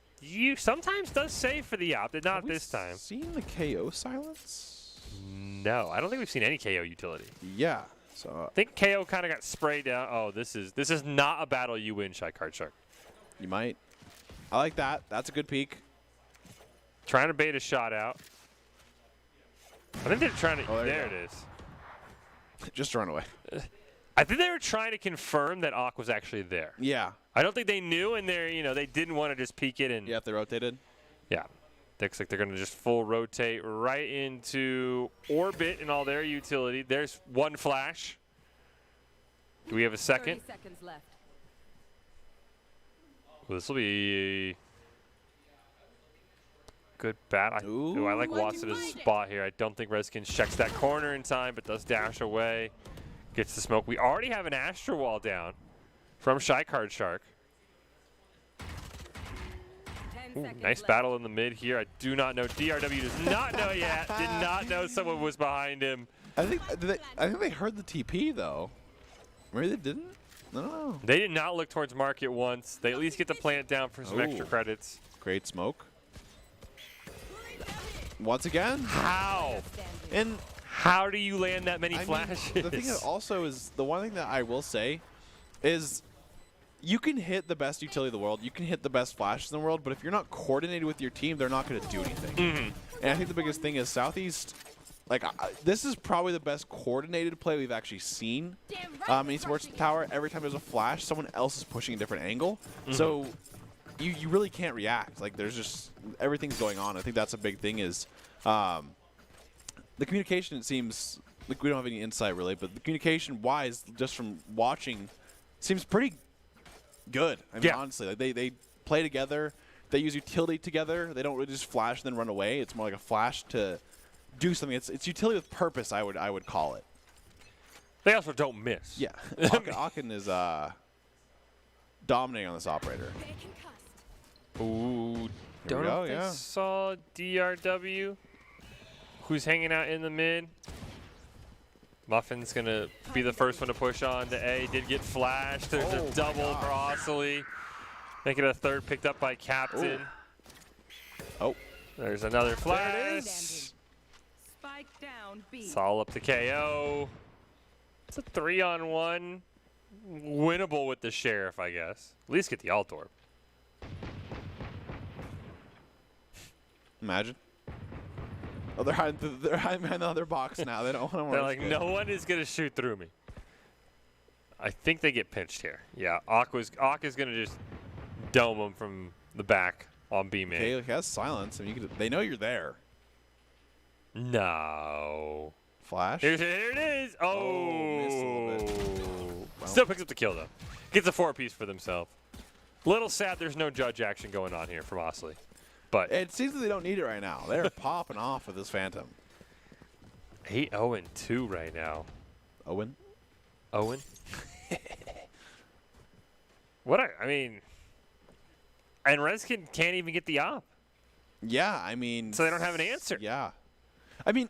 [SPEAKER 2] sometimes does save for the op, but not this time.
[SPEAKER 1] Seen the KO silence?
[SPEAKER 2] No, I don't think we've seen any KO utility.
[SPEAKER 1] Yeah. So
[SPEAKER 2] I think KO kind of got sprayed down. Oh, this is not a battle you win, Shy Card Shark.
[SPEAKER 1] you might. I like that. That's a good peek.
[SPEAKER 2] Trying to bait a shot out. I think they're trying to.
[SPEAKER 1] Oh,
[SPEAKER 2] there it is.
[SPEAKER 1] Just run away.
[SPEAKER 2] I think they were trying to confirm that Ock was actually there.
[SPEAKER 1] Yeah.
[SPEAKER 2] I don't think they knew, and they didn't want to just peek it and.
[SPEAKER 1] Yeah, if they rotated.
[SPEAKER 2] Yeah. Looks like they're going to just full rotate right into orbit and all their utility. There's 1 flash. Do we have a second?
[SPEAKER 3] 30 seconds left.
[SPEAKER 2] Well, this will be a good bat.
[SPEAKER 1] Ooh.
[SPEAKER 2] I like Watson's spot here. I don't think Redskins checks that corner in time, but does dash away. Gets the smoke. We already have an Astro Wall down from Shy Card Shark.
[SPEAKER 3] seconds
[SPEAKER 2] Nice
[SPEAKER 3] left.
[SPEAKER 2] battle in the mid here. I do not know. DRW does not know yet. Did not know someone was behind him.
[SPEAKER 1] I think they heard the TP though. Maybe they didn't. I don't know.
[SPEAKER 2] They did not look towards market once. They at least get the plant down for some extra
[SPEAKER 1] Ooh.
[SPEAKER 2] credits.
[SPEAKER 1] Great smoke. Once again.
[SPEAKER 2] How?
[SPEAKER 1] And
[SPEAKER 2] How do you land that many
[SPEAKER 1] I mean,
[SPEAKER 2] flashes?
[SPEAKER 1] the thing that also is the one thing that I will say is you can hit the best utility in the world, you can hit the best flashes in the world, but if you're not coordinated with your team, they're not going to do anything. And I think the biggest thing is Southeast. Like this is probably the best coordinated play we've actually seen.
[SPEAKER 3] Damn
[SPEAKER 1] In Esports Tower, every time there's a flash, someone else is pushing a different angle. So you really can't react. Like there's just everything's going on. I think that's a big thing is the communication. It seems like we don't have any insight really, but the communication wise, just from watching, seems pretty good. I mean,
[SPEAKER 2] Yeah.
[SPEAKER 1] honestly, like they play together. They use utility together. They don't really just flash and then run away. It's more like a flash to do something. It's utility with purpose. I would call it.
[SPEAKER 2] They also don't miss.
[SPEAKER 1] Yeah, Akin is dominating on this operator.
[SPEAKER 2] Ooh.
[SPEAKER 1] Here
[SPEAKER 2] Don't
[SPEAKER 1] we
[SPEAKER 2] know
[SPEAKER 1] go,
[SPEAKER 2] if they
[SPEAKER 1] yeah.
[SPEAKER 2] saw DRW, who's hanging out in the mid. Muffin's going to be the first one to push on to A. Did get flashed. There's
[SPEAKER 1] Oh
[SPEAKER 2] a
[SPEAKER 1] my
[SPEAKER 2] double
[SPEAKER 1] gosh.
[SPEAKER 2] for Osley. Make it a third picked up by Captain.
[SPEAKER 1] Oh,
[SPEAKER 2] There's another
[SPEAKER 1] there
[SPEAKER 2] flash.
[SPEAKER 1] it
[SPEAKER 3] Standing.
[SPEAKER 1] is.
[SPEAKER 3] Spike down B.
[SPEAKER 2] It's all up to KO. It's a 3-on-1. Winnable with the Sheriff, I guess. At least get the alt orb.
[SPEAKER 1] Imagine. Oh, they're hiding behind the other box now. They don't want to.
[SPEAKER 2] They're like, no one is going to shoot through me. I think they get pinched here. Yeah, Aqua's going to just dome them from the back on B main.
[SPEAKER 1] Okay, he has silence. I mean, they know you're there.
[SPEAKER 2] No.
[SPEAKER 1] Flash.
[SPEAKER 2] Here it is. Oh.
[SPEAKER 1] Missed a little bit. Well.
[SPEAKER 2] Still picks up the kill, though. Gets a 4-piece for themselves. Little sad there's no judge action going on here from Osley. But
[SPEAKER 1] It seems that they don't need it right now. They're popping off with this Phantom.
[SPEAKER 2] 8-0-2 right now.
[SPEAKER 1] Owen.
[SPEAKER 2] Owen? I mean, and Reskin can't even get the op.
[SPEAKER 1] Yeah, I mean.
[SPEAKER 2] So they don't have an answer.
[SPEAKER 1] Yeah. I mean,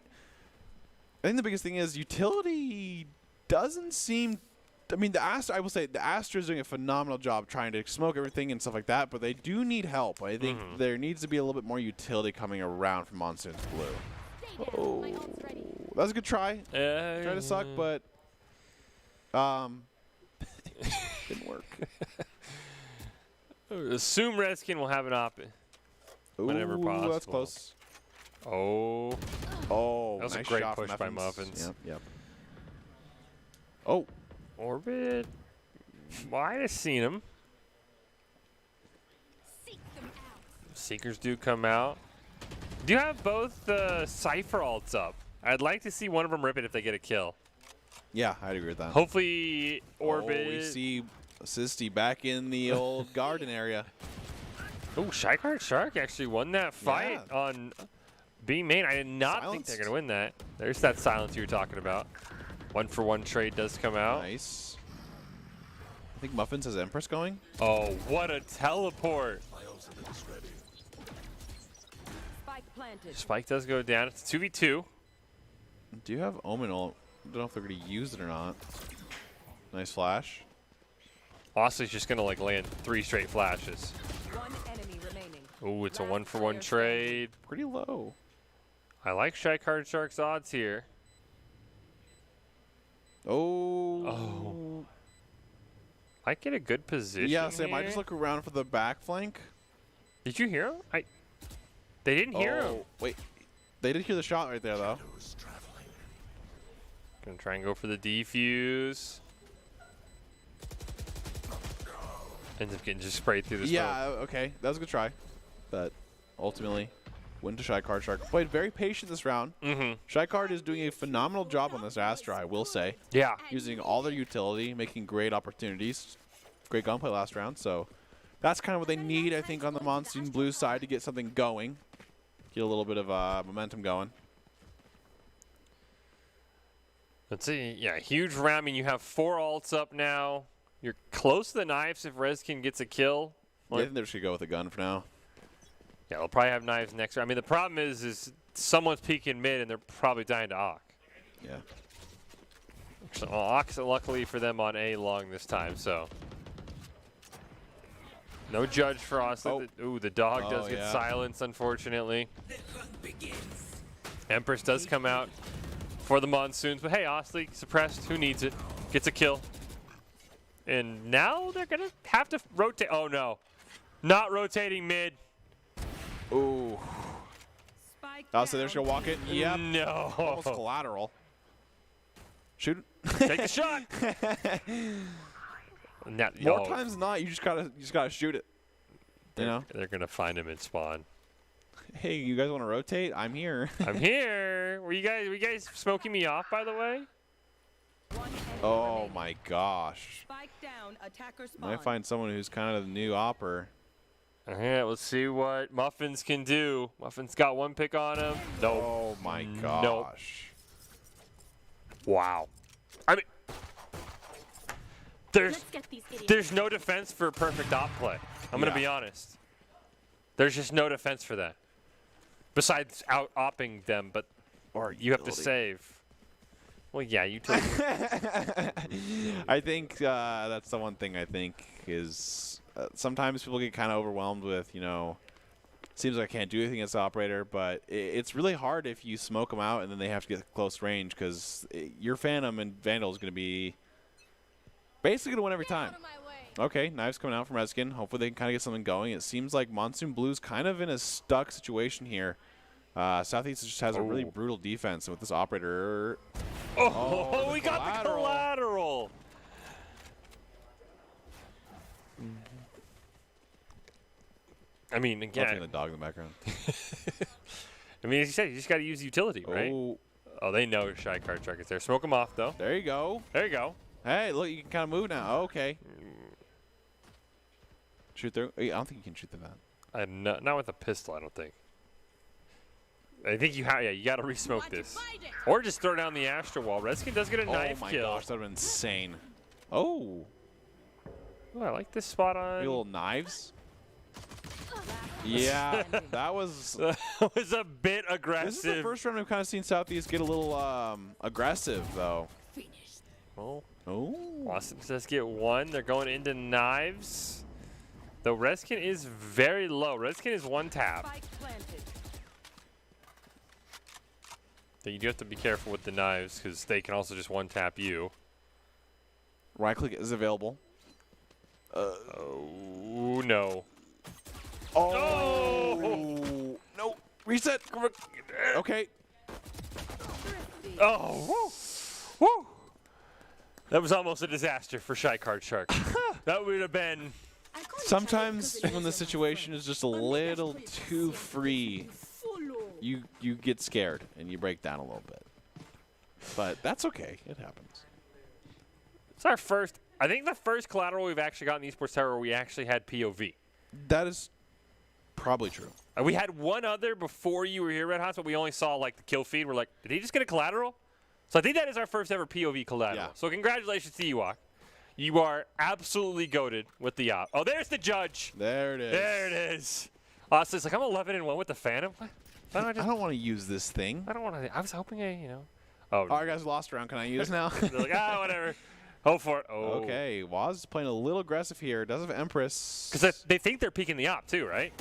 [SPEAKER 1] I think the biggest thing is utility doesn't seem. I mean, I will say the Astra is doing a phenomenal job trying to smoke everything and stuff like that, but they do need help. I think there needs to be a little bit more utility coming around from Monsoon's Blue. Oh, that was a good try. Tried to suck, but didn't work.
[SPEAKER 2] Assume Reskin will have an op. Whenever
[SPEAKER 1] Ooh,
[SPEAKER 2] possible.
[SPEAKER 1] that's close.
[SPEAKER 2] Oh.
[SPEAKER 1] Oh,
[SPEAKER 2] That was a
[SPEAKER 1] nice
[SPEAKER 2] great
[SPEAKER 1] shot from
[SPEAKER 2] push by Muffins.
[SPEAKER 1] Yep, yep. Oh,
[SPEAKER 2] Orbit. Might have seen him.
[SPEAKER 3] Seek them out.
[SPEAKER 2] Seekers do come out. Do you have both the Cypher alts up? I'd like to see one of them rip it if they get a kill.
[SPEAKER 1] yeah, I'd agree with that.
[SPEAKER 2] Hopefully Orbit.
[SPEAKER 1] Oh, we see Assisty back in the old garden area.
[SPEAKER 2] Oh, Shycard Shark actually won that fight
[SPEAKER 1] Yeah.
[SPEAKER 2] on B main. I did not think they're
[SPEAKER 1] Silenced.
[SPEAKER 2] going to win that. There's that silence you were talking about. 1-for-1 trade does come out.
[SPEAKER 1] Nice. I think Muffins has Empress going.
[SPEAKER 2] Oh, what a teleport.
[SPEAKER 3] Spike planted.
[SPEAKER 2] Spike does go down. It's 2v2.
[SPEAKER 1] Do you have Omen ult? I don't know if they're going to use it or not. Nice flash.
[SPEAKER 2] Osley's just going to like land 3 straight flashes.
[SPEAKER 3] One enemy remaining.
[SPEAKER 2] Oh, it's a
[SPEAKER 3] Last
[SPEAKER 2] 1-for-1
[SPEAKER 3] player
[SPEAKER 2] trade.
[SPEAKER 1] Pretty low.
[SPEAKER 2] I like Shycard Shark's odds here.
[SPEAKER 1] Oh.
[SPEAKER 2] Oh. Might get a good position.
[SPEAKER 1] Yeah, Sam, I
[SPEAKER 2] here.
[SPEAKER 1] just look around for the back flank.
[SPEAKER 2] Did you hear him? They didn't hear him.
[SPEAKER 1] Oh, wait. They did hear the shot right there, though.
[SPEAKER 2] Gonna try and go for the defuse. Ends up getting just sprayed through the
[SPEAKER 1] Yeah, okay. That was a good try. But ultimately, went to Shycard Shark. Played very patient this round.
[SPEAKER 2] Mm-hmm.
[SPEAKER 1] Shycard is doing a phenomenal job on this Astra, I will say.
[SPEAKER 2] Yeah.
[SPEAKER 1] Using all their utility, making great opportunities. Great gunplay last round, so that's kind of what they need, I think, on the Monsoon Blue side to get something going. Get a little bit of momentum going.
[SPEAKER 2] Let's see. Yeah, huge round. I mean, you have 4 alts up now. You're close to the knives if Reskin gets a kill.
[SPEAKER 1] Yeah, I think they're just going to go with a gun for now.
[SPEAKER 2] Yeah, they'll probably have knives next. I mean, the problem is someone's peeking mid and they're probably dying to Ock.
[SPEAKER 1] Yeah.
[SPEAKER 2] So Ock's luckily for them on A long this time, so. No judge for us.
[SPEAKER 1] Oh.
[SPEAKER 2] Ooh, the dog does get
[SPEAKER 1] yeah.
[SPEAKER 2] silenced, unfortunately. Empress does come out for the Monsoons, but hey, Ostley suppressed. Who needs it? Gets a kill. And now they're going to have to rotate. Oh, no. Not rotating mid.
[SPEAKER 1] Ooh.
[SPEAKER 3] Spike
[SPEAKER 1] Oh, so they're just
[SPEAKER 3] down
[SPEAKER 1] gonna walk it? Yep.
[SPEAKER 2] No.
[SPEAKER 1] Almost collateral. Shoot.
[SPEAKER 2] Take the shot. Now,
[SPEAKER 1] More times than not, you just gotta shoot it. You know?
[SPEAKER 2] They're going to find him in spawn.
[SPEAKER 1] Hey, you guys want to rotate? I'm here.
[SPEAKER 2] I'm here. Were you guys smoking me off, by the way?
[SPEAKER 3] One enemy
[SPEAKER 1] Oh
[SPEAKER 3] remaining.
[SPEAKER 1] my gosh.
[SPEAKER 3] Spike down, attacker spawn.
[SPEAKER 1] Might find someone who's kind of the new opper.
[SPEAKER 2] All right, let's see what Muffins can do. Muffins got one pick on him. No.
[SPEAKER 1] Oh my gosh.
[SPEAKER 2] Wow. I mean, there's no defense for perfect op play. I'm going to be honest. There's just no defense for that. Besides out-opping them, but
[SPEAKER 1] Or
[SPEAKER 2] you have to save. Well, yeah, utility.
[SPEAKER 1] I think that's the one thing I think is sometimes people get kind of overwhelmed with, you know, seems like I can't do anything as an operator, but it's really hard if you smoke them out and then they have to get close range because your Phantom and Vandal is going to be basically going to win every time. Okay, knives coming out from Redskin. Hopefully they can kind of get something going. It seems like Monsoon Blue's kind of in a stuck situation here. Southeast just has a really brutal defense, and with this operator...
[SPEAKER 2] Oh, we got the collateral. I mean, again...
[SPEAKER 1] the dog in the background.
[SPEAKER 2] I mean, as you said, you just got to use utility, right? Oh, they know Shy Card Shark is there. Smoke them off, though.
[SPEAKER 1] There you go.
[SPEAKER 2] There you go.
[SPEAKER 1] Hey, look, you can kind of move now. Okay. Shoot through? I don't think you can shoot through that.
[SPEAKER 2] Not with a pistol, I don't think. I think you have. Yeah, you got to re-smoke this, or just throw down the Astro Wall. Redskin does get a knife kill.
[SPEAKER 1] Oh my gosh, that would have been insane. Oh.
[SPEAKER 2] Ooh, I like this spot on.
[SPEAKER 1] Little knives. Yeah, that was.
[SPEAKER 2] That was a bit aggressive.
[SPEAKER 1] This is the first round we've kind of seen Southeast get a little aggressive, though.
[SPEAKER 2] Oh.
[SPEAKER 1] Awesome.
[SPEAKER 2] Does get one. They're going into knives. Though Redskin is very low. Redskin is one tap.
[SPEAKER 3] Spike planted.
[SPEAKER 2] So you do have to be careful with the knives because they can also just one tap you.
[SPEAKER 1] Right click is available.
[SPEAKER 2] Oh no.
[SPEAKER 1] Oh. No. Reset. Okay.
[SPEAKER 2] Oh. Woo. Woo. That was almost a disaster for Shy Card Shark. That would have been.
[SPEAKER 1] Sometimes when the situation is just a little too free, you get scared and you break down a little bit. But that's okay. It happens.
[SPEAKER 2] It's our first. I think the first collateral we've actually got in Esports Tower where we actually had POV.
[SPEAKER 1] That is probably true.
[SPEAKER 2] We had one other before you were here, Red Hots, but we only saw like the kill feed. We're like, did he just get a collateral? So I think that is our first ever POV collateral.
[SPEAKER 1] Yeah.
[SPEAKER 2] So congratulations to you, Wak. You are absolutely goated with the op. Oh, there's the judge.
[SPEAKER 1] There it is.
[SPEAKER 2] There it is. Austin's like, I'm 11-1 with the Phantom. What?
[SPEAKER 1] I don't want to use this thing.
[SPEAKER 2] I don't want to. I was hoping, you know.
[SPEAKER 1] Oh, our guys lost round. Can I use now?
[SPEAKER 2] They're like, whatever. Hope for it. Oh.
[SPEAKER 1] Okay, Waz is playing a little aggressive here. Does have Empress.
[SPEAKER 2] Because they think they're peeking the op too, right?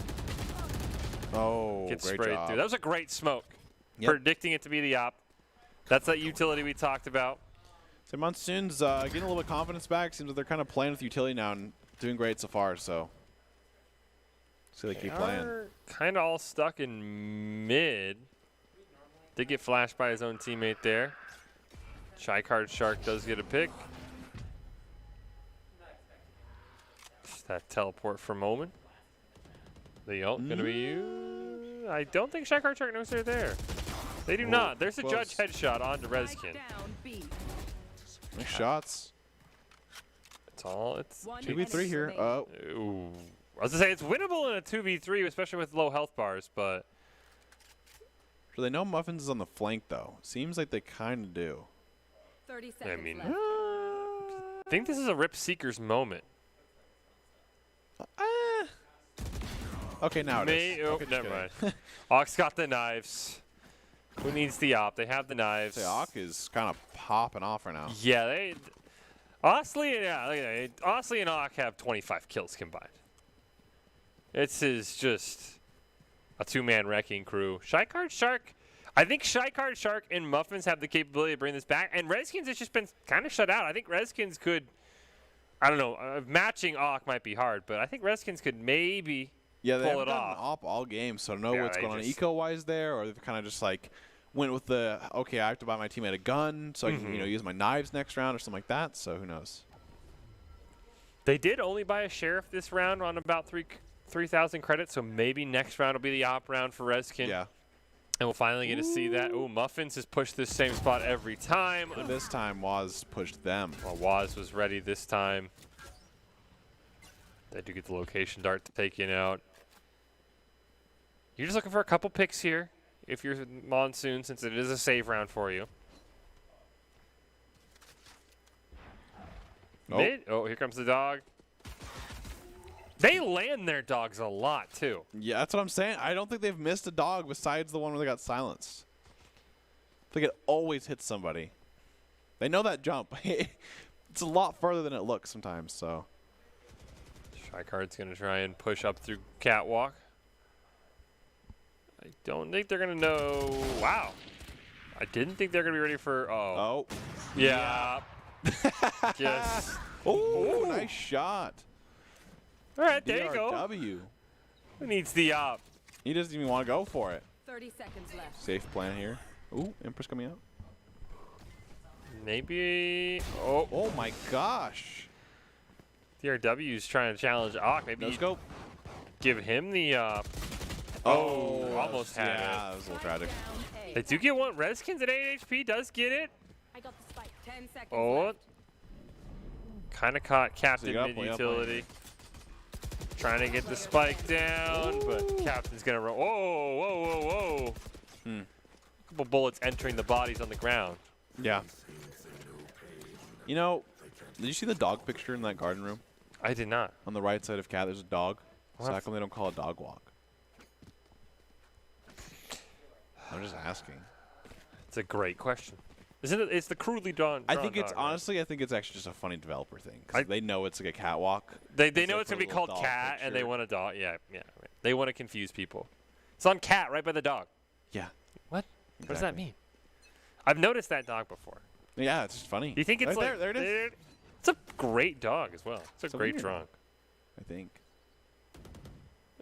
[SPEAKER 1] Oh,
[SPEAKER 2] Gets
[SPEAKER 1] great
[SPEAKER 2] sprayed
[SPEAKER 1] job.
[SPEAKER 2] through. That was a great smoke.
[SPEAKER 1] Yep.
[SPEAKER 2] Predicting it to be the op. That's that utility we talked about.
[SPEAKER 1] So Monsoon's getting a little bit of confidence back. Seems like they're kind of playing with utility now and doing great so far. So they keep playing.
[SPEAKER 2] Kind of all stuck in mid. Did get flashed by his own teammate there. Shy Card Shark does get a pick. Just that teleport for a moment. The ult gonna be you. I don't think Shy Card Shark knows they're there. They do not. There's a
[SPEAKER 1] close.
[SPEAKER 2] judge headshot onto Redskin.
[SPEAKER 3] Down B.
[SPEAKER 1] Nice shots.
[SPEAKER 2] It's all. It's
[SPEAKER 3] One
[SPEAKER 1] 2v3 here.
[SPEAKER 3] enemy
[SPEAKER 1] Oh,
[SPEAKER 2] Ooh. I was gonna say it's winnable in a 2v3, especially with low health bars, but
[SPEAKER 3] Oh.
[SPEAKER 1] so they know Muffins is on the flank though. Seems like they kind of do.
[SPEAKER 3] 30 seconds
[SPEAKER 2] mean,
[SPEAKER 3] left.
[SPEAKER 2] I think this is a Rip Seeker's moment.
[SPEAKER 1] Okay, now it is.
[SPEAKER 2] Oh,
[SPEAKER 1] Okay, just
[SPEAKER 2] never
[SPEAKER 1] kidding.
[SPEAKER 2] mind. Ox got the knives. Who needs the op? They have the knives.
[SPEAKER 1] The Ock is kind of popping off right now.
[SPEAKER 2] Yeah, they. Osley, yeah, look at that. Osley and Ock have 25 kills combined. This is just a two-man wrecking crew. Shycard Shark. I think Shycard Shark and Muffins have the capability to bring this back, and Redskins has just been kind of shut out. I think Redskins could. I don't know. Matching Ock might be hard, but I think Redskins could maybe
[SPEAKER 1] Yeah, they
[SPEAKER 2] pull
[SPEAKER 1] haven't
[SPEAKER 2] it
[SPEAKER 1] done
[SPEAKER 2] off.
[SPEAKER 1] op all game, so I don't know
[SPEAKER 2] Yeah,
[SPEAKER 1] what's
[SPEAKER 2] they
[SPEAKER 1] going on
[SPEAKER 2] just-
[SPEAKER 1] eco-wise there, or they've kind of just like went with the, okay, I have to buy my teammate a gun so I can, use my knives next round or something like that, so who knows.
[SPEAKER 2] They did only buy a sheriff this round on about 3,000 credits, so maybe next round will be the op round for Redskin.
[SPEAKER 1] Yeah.
[SPEAKER 2] And we'll finally get to see that. Ooh, Muffins has pushed this same spot every time.
[SPEAKER 1] And this time Waz pushed them.
[SPEAKER 2] Well, Waz was ready this time. They do get the location dart to take in out. You're just looking for a couple picks here if you're Monsoon, since it is a save round for you.
[SPEAKER 1] Oh.
[SPEAKER 2] Mid. Oh, here comes the dog. They land their dogs a lot, too.
[SPEAKER 1] Yeah, that's what I'm saying. I don't think they've missed a dog besides the one where they got silenced. I think it always hits somebody. They know that jump. It's a lot further than it looks sometimes, so.
[SPEAKER 2] Shycard's going to try and push up through Catwalk. I don't think they're going to know. Wow. I didn't think they're going to be ready for. Oh. Yeah. Yes.
[SPEAKER 1] Oh, nice shot.
[SPEAKER 2] All right, there you go.
[SPEAKER 1] DRW.
[SPEAKER 2] Who needs the op?
[SPEAKER 1] He doesn't even want to go for it.
[SPEAKER 3] 30 seconds left.
[SPEAKER 1] Safe plan here. Ooh, Empress coming out.
[SPEAKER 2] Maybe. Oh,
[SPEAKER 1] Oh my gosh.
[SPEAKER 2] DRW's trying to challenge Ock. Maybe
[SPEAKER 1] No
[SPEAKER 2] you
[SPEAKER 1] scope.
[SPEAKER 2] give him the.
[SPEAKER 1] Oh,
[SPEAKER 2] almost had
[SPEAKER 1] yeah,
[SPEAKER 2] it.
[SPEAKER 1] that was a little tragic.
[SPEAKER 3] Down A.
[SPEAKER 2] They do get one. Redskins at 8 HP does get it.
[SPEAKER 3] I got the spike. 10 seconds
[SPEAKER 2] Oh.
[SPEAKER 3] left.
[SPEAKER 2] Kind of caught Captain
[SPEAKER 1] So you got
[SPEAKER 2] mid
[SPEAKER 1] play,
[SPEAKER 2] utility. Trying to get the spike down, but Captain's going to roll. Whoa, whoa, whoa, whoa. Couple bullets entering the bodies on the ground.
[SPEAKER 1] Yeah. You know, did you see the dog picture in that garden room?
[SPEAKER 2] I did not.
[SPEAKER 1] On the right side of Cat, there's a dog. So
[SPEAKER 2] What?
[SPEAKER 1] how come they don't call it dog walk? I'm just asking.
[SPEAKER 2] It's a great question. Isn't it? It's the crudely drawn.
[SPEAKER 1] I think it's
[SPEAKER 2] dog, right?
[SPEAKER 1] honestly, I think it's actually just a funny developer thing. 'Cause
[SPEAKER 2] I-
[SPEAKER 1] they know it's like a catwalk.
[SPEAKER 2] They
[SPEAKER 1] so
[SPEAKER 2] know it's
[SPEAKER 1] put
[SPEAKER 2] gonna
[SPEAKER 1] a
[SPEAKER 2] be
[SPEAKER 1] little
[SPEAKER 2] called
[SPEAKER 1] dog
[SPEAKER 2] cat, and they
[SPEAKER 1] picture.
[SPEAKER 2] want a dog. Yeah, yeah. Right. They want to confuse people. It's on cat, right by the dog.
[SPEAKER 1] Yeah.
[SPEAKER 2] What? What does that
[SPEAKER 1] Exactly.
[SPEAKER 2] mean? I've noticed that dog before.
[SPEAKER 1] Yeah, it's just funny.
[SPEAKER 2] You think it's
[SPEAKER 1] right
[SPEAKER 2] like
[SPEAKER 1] there? There it is.
[SPEAKER 2] It's a great dog as well. It's a
[SPEAKER 1] So
[SPEAKER 2] great
[SPEAKER 1] weird.
[SPEAKER 2] drunk.
[SPEAKER 1] I think.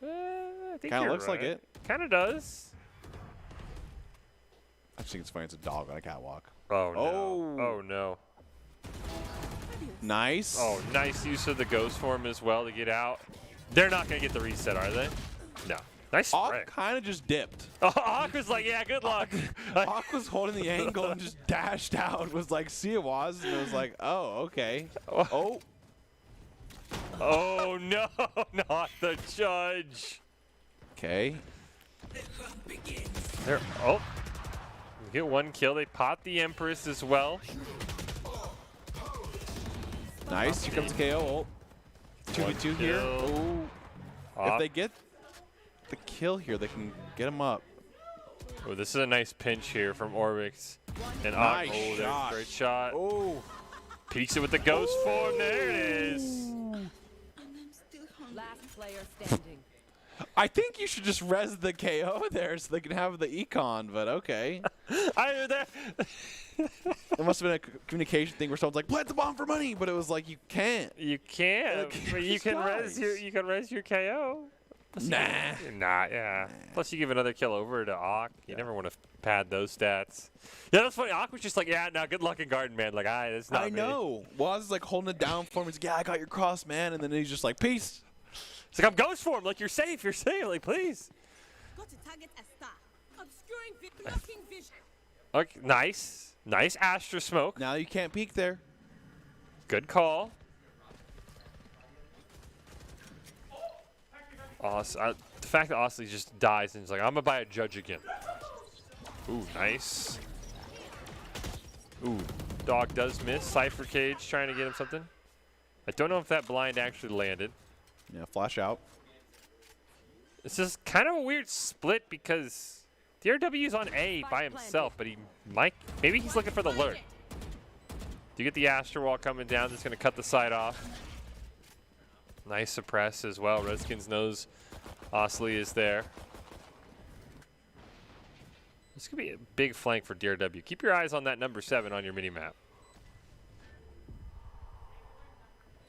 [SPEAKER 2] I think
[SPEAKER 1] Kind of
[SPEAKER 2] you're
[SPEAKER 1] looks like
[SPEAKER 2] right.
[SPEAKER 1] it.
[SPEAKER 2] Kind of does.
[SPEAKER 1] I just think it's funny. It's a dog on a catwalk.
[SPEAKER 2] Oh no.
[SPEAKER 1] Oh.
[SPEAKER 2] Oh no.
[SPEAKER 1] Nice.
[SPEAKER 2] Oh, nice use of the ghost form as well to get out. They're not gonna get the reset, are they? No. Nice spray.
[SPEAKER 1] Hawk kind of just dipped.
[SPEAKER 2] Hawk was like, yeah, good luck.
[SPEAKER 1] Hawk was holding the angle and just dashed out. Was like, see it was, and it was like, oh, okay. Oh,
[SPEAKER 2] Oh no, not the judge.
[SPEAKER 1] okay.
[SPEAKER 2] There. Oh, we get one kill. They pot the Empress as well.
[SPEAKER 1] Nice. Here comes the KO. Oh. 2v2 here.
[SPEAKER 2] kill.
[SPEAKER 1] Oh. If they get the kill here, they can get him up.
[SPEAKER 2] Oh, this is a nice pinch here from Orbix. And
[SPEAKER 1] Nice
[SPEAKER 2] oh, there's a
[SPEAKER 1] shot.
[SPEAKER 2] great shot.
[SPEAKER 1] Oh.
[SPEAKER 2] Peeks it with the ghost form. There it is.
[SPEAKER 3] Last player standing.
[SPEAKER 1] I think you should just res the KO there so they can have the econ, but okay.
[SPEAKER 2] There.
[SPEAKER 1] It must have been a communication thing where someone's like, plant the bomb for money, but it was like, you can't.
[SPEAKER 2] You can't,
[SPEAKER 1] Okay,
[SPEAKER 2] but you can res
[SPEAKER 1] guys.
[SPEAKER 2] your KO.
[SPEAKER 1] Nah.
[SPEAKER 2] Nah, yeah. Plus you give another kill over to Ock. You never want to pad those stats. Yeah, that's funny. Ock was just like, yeah, no, good luck in Garden, man. Like, that's not
[SPEAKER 1] I
[SPEAKER 2] me.
[SPEAKER 1] know. Waz is like holding it down for him. He's like, yeah, I got your cross, man. And then he's just like, peace.
[SPEAKER 2] It's like, I'm ghost form. Like, you're safe. You're safe. Like, please.
[SPEAKER 3] Got to target a star. Obscuring blocking vision.
[SPEAKER 2] Okay, nice. Nice Astra smoke.
[SPEAKER 1] Now you can't peek there.
[SPEAKER 2] Good call. The fact that Osley just dies and he's like, I'm going to buy a judge again. Ooh, nice. Ooh, dog does miss. Cypher Cage trying to get him something. I don't know if that blind actually landed.
[SPEAKER 1] Yeah, flash out.
[SPEAKER 2] This is kind of a weird split because DRW is on A by himself, but maybe he's looking for the lurk. Do you get the Astro Wall coming down? That's going to cut the side off. Nice suppress as well. Redskins knows Osley is there. This could be a big flank for DRW. Keep your eyes on that number 7 on your mini-map.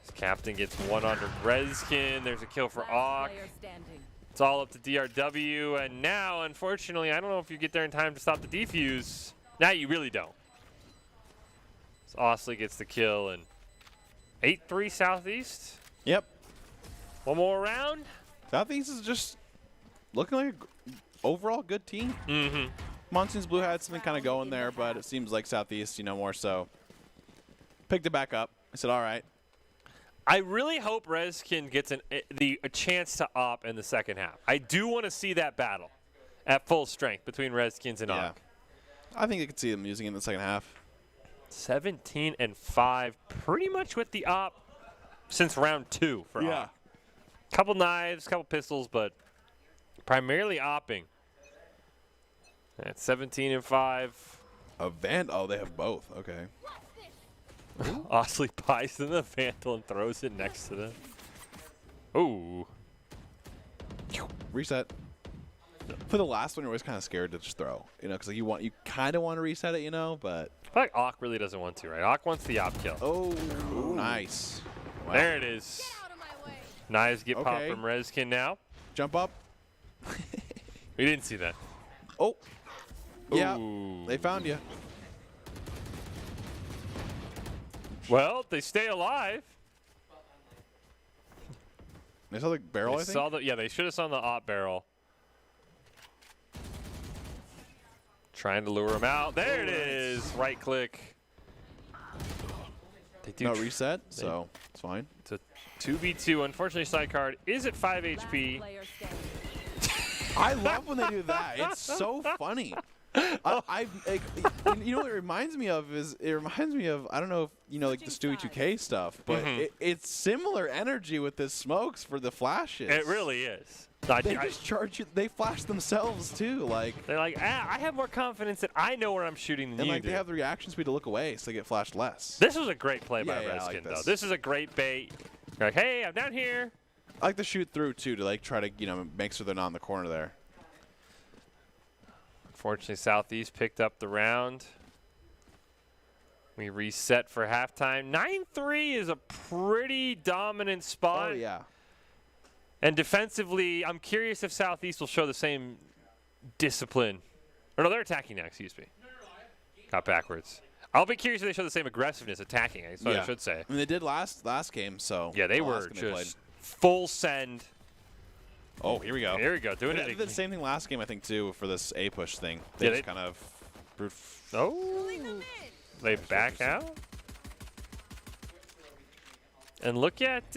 [SPEAKER 2] This captain gets one under Rezkin. There's a kill for Auk. It's all up to DRW. And now, unfortunately, I don't know if you get there in time to stop the defuse. Now you really don't. So Osley gets the kill. And 8-3 Southeast.
[SPEAKER 1] Yep.
[SPEAKER 2] One more round.
[SPEAKER 1] Southeast is just looking like an overall good team.
[SPEAKER 2] Mm-hmm.
[SPEAKER 1] Monsoon's Blue had something kind of going there, but it seems like Southeast, more so. Picked it back up. I said, all right.
[SPEAKER 2] I really hope Rezkin gets a chance to op in the second half. I do want to see that battle at full strength between Rezkins and Auk.
[SPEAKER 1] I think I could see them using it in the second half.
[SPEAKER 2] 17-5, pretty much with the op since round 2 for Auk. Couple knives, couple pistols, but primarily opping. At 17-5.
[SPEAKER 1] Oh, they have both. Okay.
[SPEAKER 2] Osley buys in the Vandal and throws it next to them. Ooh.
[SPEAKER 1] Reset. For the last one, you're always kind of scared to just throw, because you kind of want to reset it, but.
[SPEAKER 2] I feel like Auk really doesn't want to, right? Auk wants the op kill.
[SPEAKER 1] Oh, nice. Wow.
[SPEAKER 2] There it is. Knives get popped from Rezkin now.
[SPEAKER 1] Jump up.
[SPEAKER 2] We didn't see that.
[SPEAKER 1] Oh. Yeah,
[SPEAKER 2] Ooh.
[SPEAKER 1] they found you.
[SPEAKER 2] Well, they stay alive.
[SPEAKER 1] They saw the barrel,
[SPEAKER 2] They saw they should have saw the op barrel. Trying to lure him out. There it is. Right click. They do
[SPEAKER 1] no reset, so it's fine.
[SPEAKER 2] It's a 2v2. Unfortunately, side card is at 5 HP.
[SPEAKER 1] I love when they do that. It's so funny. What it reminds me of is I don't know if like the Stewie 2K stuff, but it's similar energy with the smokes for the flashes.
[SPEAKER 2] It really is.
[SPEAKER 1] They just charge you. They flash themselves too.
[SPEAKER 2] They're like, I have more confidence that I know where I'm shooting than you do.
[SPEAKER 1] They have the reaction speed to look away, so they get flashed less.
[SPEAKER 2] This was a great play by Rezkin,
[SPEAKER 1] like
[SPEAKER 2] though. This is a great bait. You're like, hey, I'm down here.
[SPEAKER 1] I like to shoot through too to try to make sure they're not in the corner there.
[SPEAKER 2] Unfortunately, Southeast picked up the round. We reset for halftime. 9-3 is a pretty dominant spot.
[SPEAKER 1] Oh, yeah.
[SPEAKER 2] And defensively, I'm curious if Southeast will show the same discipline. Or no, they're attacking now, excuse me. Got backwards. I'll be curious if they show the same aggressiveness attacking, that's what I should say.
[SPEAKER 1] I mean, they did last game, so.
[SPEAKER 2] Yeah, they were just full send.
[SPEAKER 1] Oh, here we go.
[SPEAKER 2] Here we go, doing it
[SPEAKER 1] They
[SPEAKER 2] again.
[SPEAKER 1] did the same thing last game, I think, too, for this A push thing. They just kind of.
[SPEAKER 2] They back out. And look at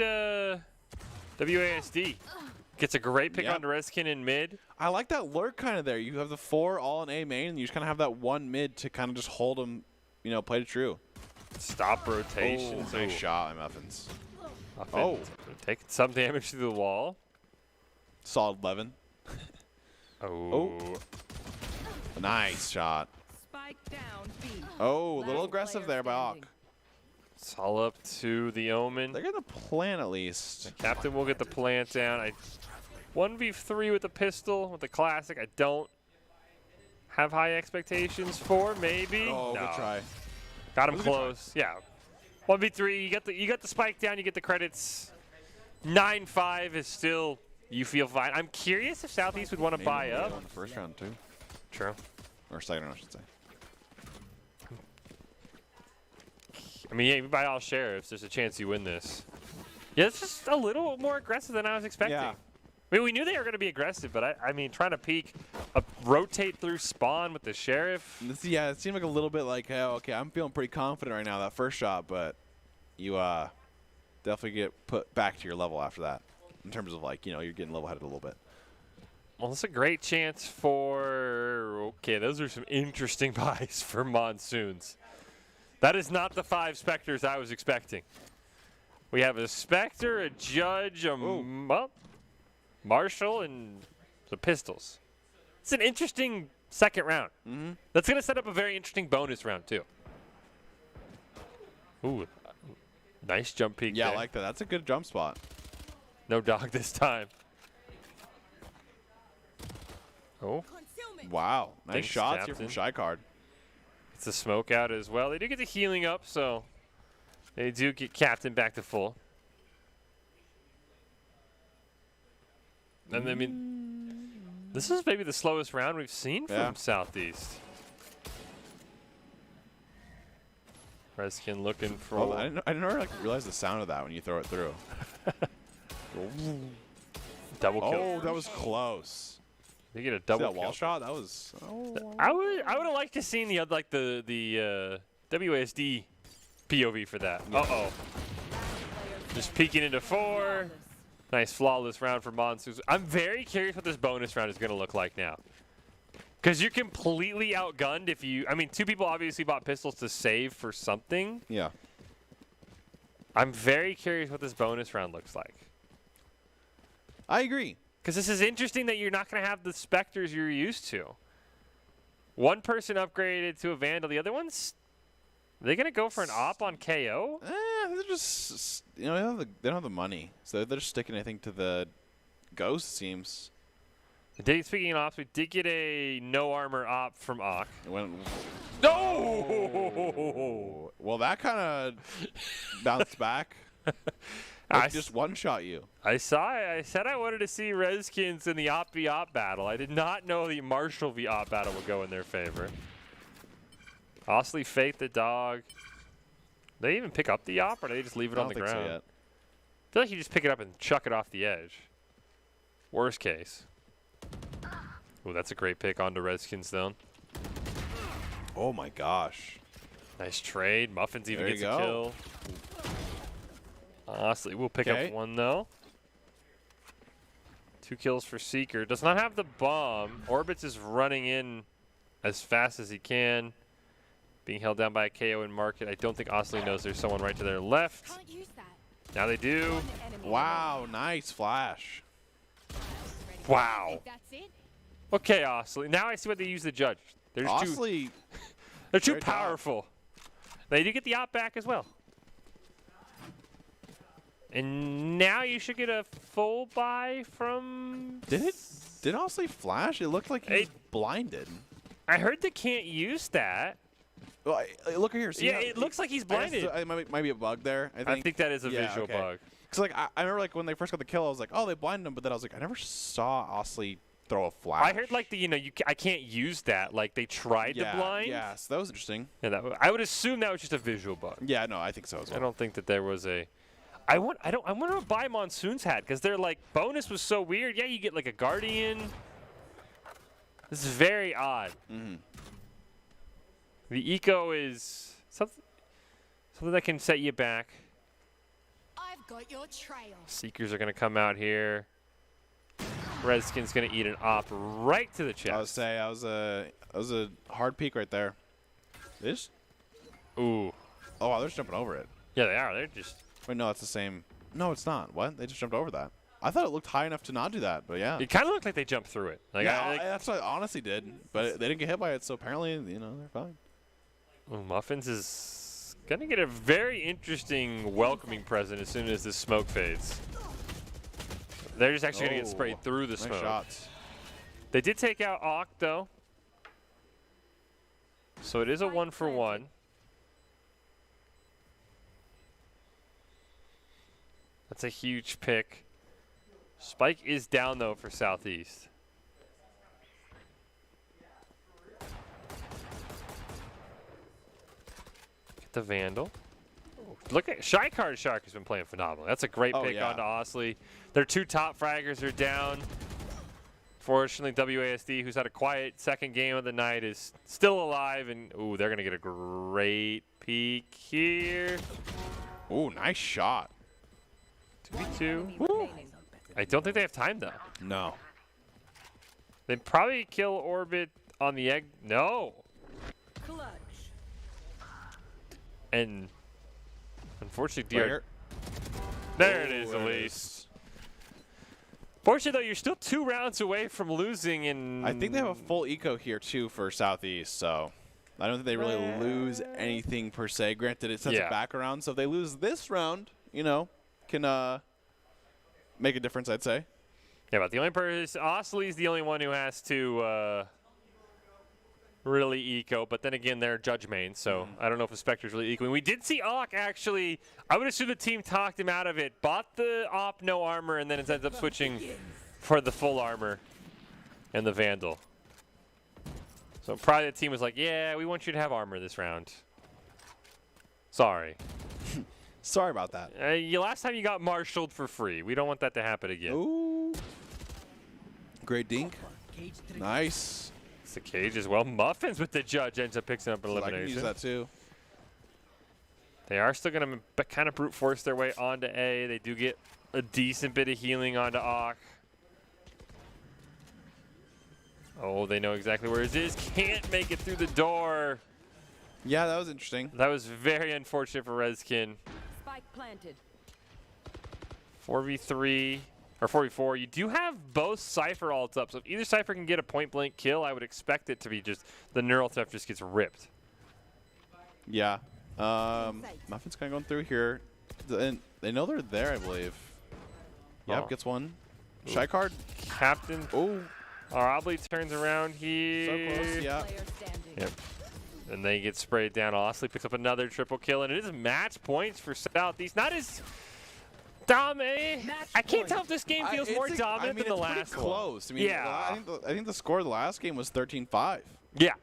[SPEAKER 2] WASD. Gets a great pick on Rezkin in mid.
[SPEAKER 1] I like that lurk kind of there. You have the 4 all in A main, and you just kind of have that 1 mid to kind of just hold them, play it true.
[SPEAKER 2] Stop rotation.
[SPEAKER 1] Oh, nice shot, Muffins.
[SPEAKER 2] Taking some damage through the wall.
[SPEAKER 1] Solid 11.
[SPEAKER 2] Oh.
[SPEAKER 1] Nice shot.
[SPEAKER 3] Spike down B.
[SPEAKER 1] Oh, a little aggressive there by Auk.
[SPEAKER 2] It's all up to the Omen.
[SPEAKER 1] They're going to plant at least.
[SPEAKER 2] The captain will get the plant down. 1v3 with the pistol, with the classic. I don't have high expectations for. Maybe.
[SPEAKER 1] Oh,
[SPEAKER 2] no.
[SPEAKER 1] good try.
[SPEAKER 2] Got him close. Yeah. 1v3. You got the spike down. You get the credits. 9-5 is still. You feel fine. I'm curious if Southeast would want to buy up.
[SPEAKER 1] In the first round, too.
[SPEAKER 2] True.
[SPEAKER 1] Or second round, I should say.
[SPEAKER 2] I mean, yeah, you buy all sheriffs. There's a chance you win this. Yeah, it's just a little more aggressive than I was expecting.
[SPEAKER 1] Yeah.
[SPEAKER 2] I mean, we knew they were going to be aggressive, but I mean, trying to peek, rotate through spawn with the sheriff.
[SPEAKER 1] Yeah, it seemed like a little bit like, oh, okay, I'm feeling pretty confident right now, that first shot, but you definitely get put back to your level after that. In terms of you're getting level headed a little bit.
[SPEAKER 2] Well, it's a great chance for, okay, those are some interesting buys for Monsoons. That is not the 5 Spectres I was expecting. We have a Spectre, a Judge, well, Marshall and the Pistols. It's an interesting second round. That's going to set up a very interesting bonus round, too. Ooh, nice jump peek
[SPEAKER 1] Yeah,
[SPEAKER 2] there.
[SPEAKER 1] I like that. That's a good jump spot.
[SPEAKER 2] No dog this time. Oh,
[SPEAKER 3] Concealment.
[SPEAKER 1] Wow. Nice
[SPEAKER 2] Thanks,
[SPEAKER 1] shots here from
[SPEAKER 2] Captain.
[SPEAKER 1] Shy Card.
[SPEAKER 2] it's a smoke out as well. They do get the healing up, so they do get Captain back to full. And I mean, this is maybe the slowest round we've seen from
[SPEAKER 1] Yeah.
[SPEAKER 2] Southeast. Reskin looking for.
[SPEAKER 1] Oh, I didn't like realize the sound of that when you throw it through.
[SPEAKER 2] Double kill.
[SPEAKER 1] Oh, that was close.
[SPEAKER 2] They get a
[SPEAKER 1] See
[SPEAKER 2] double
[SPEAKER 1] that wall
[SPEAKER 2] kill.
[SPEAKER 1] shot? That was. Oh.
[SPEAKER 2] I would have liked to seen the like the WASD POV for that. Uh-oh. Just peeking into 4. Nice flawless round for Monsoons. I'm very curious what this bonus round is going to look like now. Because you're completely outgunned if you... I mean, 2 people obviously bought pistols to save for something.
[SPEAKER 1] Yeah.
[SPEAKER 2] I'm very curious what this bonus round looks like.
[SPEAKER 1] I agree.
[SPEAKER 2] Because this is interesting that you're not going to have the Spectres you're used to. One person upgraded to a Vandal. The other one's... Are they going to go for an op on KO?
[SPEAKER 1] They're just, you know, they don't have the money. So they're just sticking, I think, to the Ghost, seems.
[SPEAKER 2] Speaking of ops, we did get a no armor op from Ock.
[SPEAKER 1] It went,
[SPEAKER 2] No!
[SPEAKER 1] well, that kind of bounced back. Like just one-shot you.
[SPEAKER 2] I saw it. I said I wanted to see Redskins in the op v op battle. I did not know the Marshall v op battle would go in their favor. Osley Fate the dog. They even pick up the op, or do they just leave it on the ground?
[SPEAKER 1] I don't think so yet.
[SPEAKER 2] I feel like you just pick it up and chuck it off the edge. Worst case. Oh, that's a great pick onto Redskins, though.
[SPEAKER 1] Oh, my gosh.
[SPEAKER 2] Nice trade. Muffins even
[SPEAKER 1] There
[SPEAKER 2] gets
[SPEAKER 1] you
[SPEAKER 2] a
[SPEAKER 1] go.
[SPEAKER 2] kill. Osley will pick
[SPEAKER 1] Okay.
[SPEAKER 2] up 1, though. 2 kills for Seeker. Does not have the bomb. Orbits is running in as fast as he can. Being held down by a KO in market. I don't think Osley knows there's someone right to their left.
[SPEAKER 3] Can't use that.
[SPEAKER 2] Now they do.
[SPEAKER 3] One enemy
[SPEAKER 1] Wow, nice flash.
[SPEAKER 3] remaining.
[SPEAKER 2] Wow.
[SPEAKER 3] Think that's it?
[SPEAKER 2] Okay, Osley. Now I see what they use the judge. They're too,
[SPEAKER 1] Osley,
[SPEAKER 2] they're too
[SPEAKER 1] very tough.
[SPEAKER 2] powerful. They do get the op back as well. And now you should get a full buy from...
[SPEAKER 1] did Osley flash? It looked like he was
[SPEAKER 2] It-
[SPEAKER 1] blinded.
[SPEAKER 2] I heard they can't use that.
[SPEAKER 1] Well, look here. See
[SPEAKER 2] Yeah,
[SPEAKER 1] how-
[SPEAKER 2] it looks like he's
[SPEAKER 1] I guess
[SPEAKER 2] blinded.
[SPEAKER 1] It might be a bug there.
[SPEAKER 2] I think that is a
[SPEAKER 1] Yeah,
[SPEAKER 2] visual
[SPEAKER 1] okay.
[SPEAKER 2] bug.
[SPEAKER 1] Because like I remember like when they first got the kill, I was like, oh, they blinded him. But then I was like, I never saw Osley throw a flash.
[SPEAKER 2] I heard like I can't use that. Like they tried
[SPEAKER 1] yeah,
[SPEAKER 2] to blind.
[SPEAKER 1] Yeah, so that was interesting.
[SPEAKER 2] Yeah, I would assume that was just a visual bug.
[SPEAKER 1] Yeah, no, I think so as well.
[SPEAKER 2] I don't think that there was a. I want to buy Monsoon's hat because their like bonus was so weird. Yeah, you get like a Guardian. This is very odd.
[SPEAKER 1] Mm-hmm.
[SPEAKER 2] The eco is something that can set you back.
[SPEAKER 3] I've got your trail.
[SPEAKER 2] Seekers are gonna come out here. Redskin's gonna eat an op right to the chest.
[SPEAKER 1] I would say that was a hard peek right there. This?
[SPEAKER 2] Ooh.
[SPEAKER 1] Oh, wow, they're just jumping over it.
[SPEAKER 2] Yeah, they are. They're just.
[SPEAKER 1] Wait, no, it's the same. No, it's not. What? They just jumped over that. I thought it looked high enough to not do that, but yeah.
[SPEAKER 2] It kind of looked like they jumped through it. Like,
[SPEAKER 1] Yeah, that's what I honestly did. But they didn't get hit by it, so apparently, you know, they're fine.
[SPEAKER 2] Ooh, Muffins is gonna get a very interesting welcoming present as soon as this smoke fades. They're just actually gonna get sprayed through the
[SPEAKER 1] Nice
[SPEAKER 2] smoke.
[SPEAKER 1] shots.
[SPEAKER 2] They did take out Ock though, so it is a 1-for-1. That's a huge pick. Spike is down though for Southeast. Get the Vandal. Look at Shy Shark has been playing phenomenal. That's a great
[SPEAKER 1] Oh,
[SPEAKER 2] pick
[SPEAKER 1] yeah.
[SPEAKER 2] onto Osley. Their 2 top fraggers are down. Fortunately, WASD, who's had a quiet second game of the night, is still alive. And ooh, they're gonna get a great peek here.
[SPEAKER 1] Ooh, nice shot.
[SPEAKER 2] 2v2. I don't think they have time though.
[SPEAKER 1] No.
[SPEAKER 2] They probably kill Orbit on the egg. No.
[SPEAKER 3] Clutch.
[SPEAKER 2] And unfortunately,
[SPEAKER 1] Right
[SPEAKER 2] DR.
[SPEAKER 1] here.
[SPEAKER 2] There it is,
[SPEAKER 1] There it
[SPEAKER 2] Elise. Fortunately, though, you're still 2 rounds away from losing. And
[SPEAKER 1] I think they have a full eco here, too, for Southeast, so I don't think they really lose anything per se. Granted, it sets it back around, so if they lose this round, you know, can make a difference, I'd say.
[SPEAKER 2] Yeah, but the only person, Osley's the only one who has to really eco, but then again, they're judge main, so I don't know if the Spectre's really ecoing. We did see Ock actually, I would assume the team talked him out of it, bought the Op no armor, and then it ends up switching for the full armor and the Vandal. So probably the team was like, yeah, we want you to have armor this round. Sorry.
[SPEAKER 1] Sorry about that.
[SPEAKER 2] Last time you got marshaled for free. We don't want that to happen again.
[SPEAKER 1] Ooh. Great dink. Nice.
[SPEAKER 2] It's the cage as well. Muffins with the judge ends up picking up an
[SPEAKER 1] So I
[SPEAKER 2] elimination.
[SPEAKER 1] can use that too.
[SPEAKER 2] They are still going to kind of brute force their way onto A. They do get a decent bit of healing onto Ock. Oh, they know exactly where it is. Can't make it through the door.
[SPEAKER 1] Yeah, that was interesting.
[SPEAKER 2] That was very unfortunate for Rezkin.
[SPEAKER 3] Spike planted.
[SPEAKER 2] 4v3 or 4v4. You do have both Cypher ults up, so if either Cypher can get a point-blank kill, I would expect it to be just the neural theft just gets ripped.
[SPEAKER 1] Yeah. Muffin's kind of going through here. And they know they're there, I believe. Yep, gets one. Shy card.
[SPEAKER 2] Captain.
[SPEAKER 1] Oh.
[SPEAKER 2] Arably turns around here.
[SPEAKER 1] So close, yeah.
[SPEAKER 3] Player standing.
[SPEAKER 2] Yep. And they get sprayed down. Osley picks up another triple kill, and it is match points for Southeast. Not as dominant. I can't tell if this game feels more dominant than the last one.
[SPEAKER 1] Close. I mean,
[SPEAKER 2] yeah.
[SPEAKER 1] I think the score of the last game was 13-5.
[SPEAKER 2] Yeah.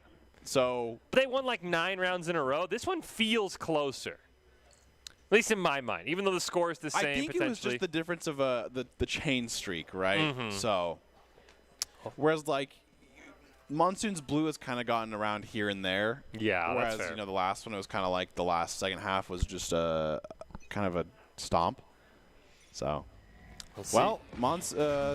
[SPEAKER 1] So
[SPEAKER 2] But they won like 9 rounds in a row. This one feels closer. At least in my mind, even though the score is the same.
[SPEAKER 1] I think it was just the difference of the chain streak, right? So, whereas like Monsoon's Blue has kind of gotten around here and there.
[SPEAKER 2] Yeah,
[SPEAKER 1] whereas
[SPEAKER 2] that's fair.
[SPEAKER 1] you know the last one, it was kind of like the last second half was just a kind of a stomp. So, well,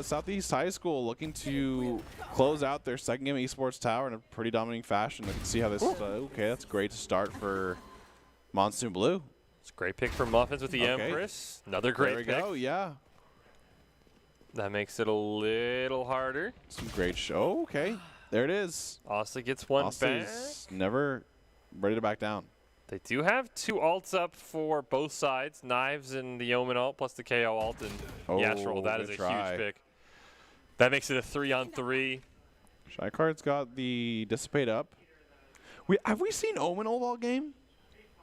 [SPEAKER 1] Southeast High School looking to close out their second game of Esports Tower in a pretty dominating fashion. Let's see how this. Okay, that's great to start for Monsoon Blue.
[SPEAKER 2] It's a great pick for Muffins with the Empress. Another great pick.
[SPEAKER 1] There we go. Yeah.
[SPEAKER 2] That makes it a little harder.
[SPEAKER 1] Some great show. Okay. There it is.
[SPEAKER 2] Osley gets one back.
[SPEAKER 1] Osley's never ready to back down.
[SPEAKER 2] They do have 2 ults up for both sides. Knives and the Omen ult plus the KO ult. And Yashroll, that is a huge pick. That makes it a 3-on-3.
[SPEAKER 1] Shy Card's got the Dissipate up. Have we seen Omen ult all game?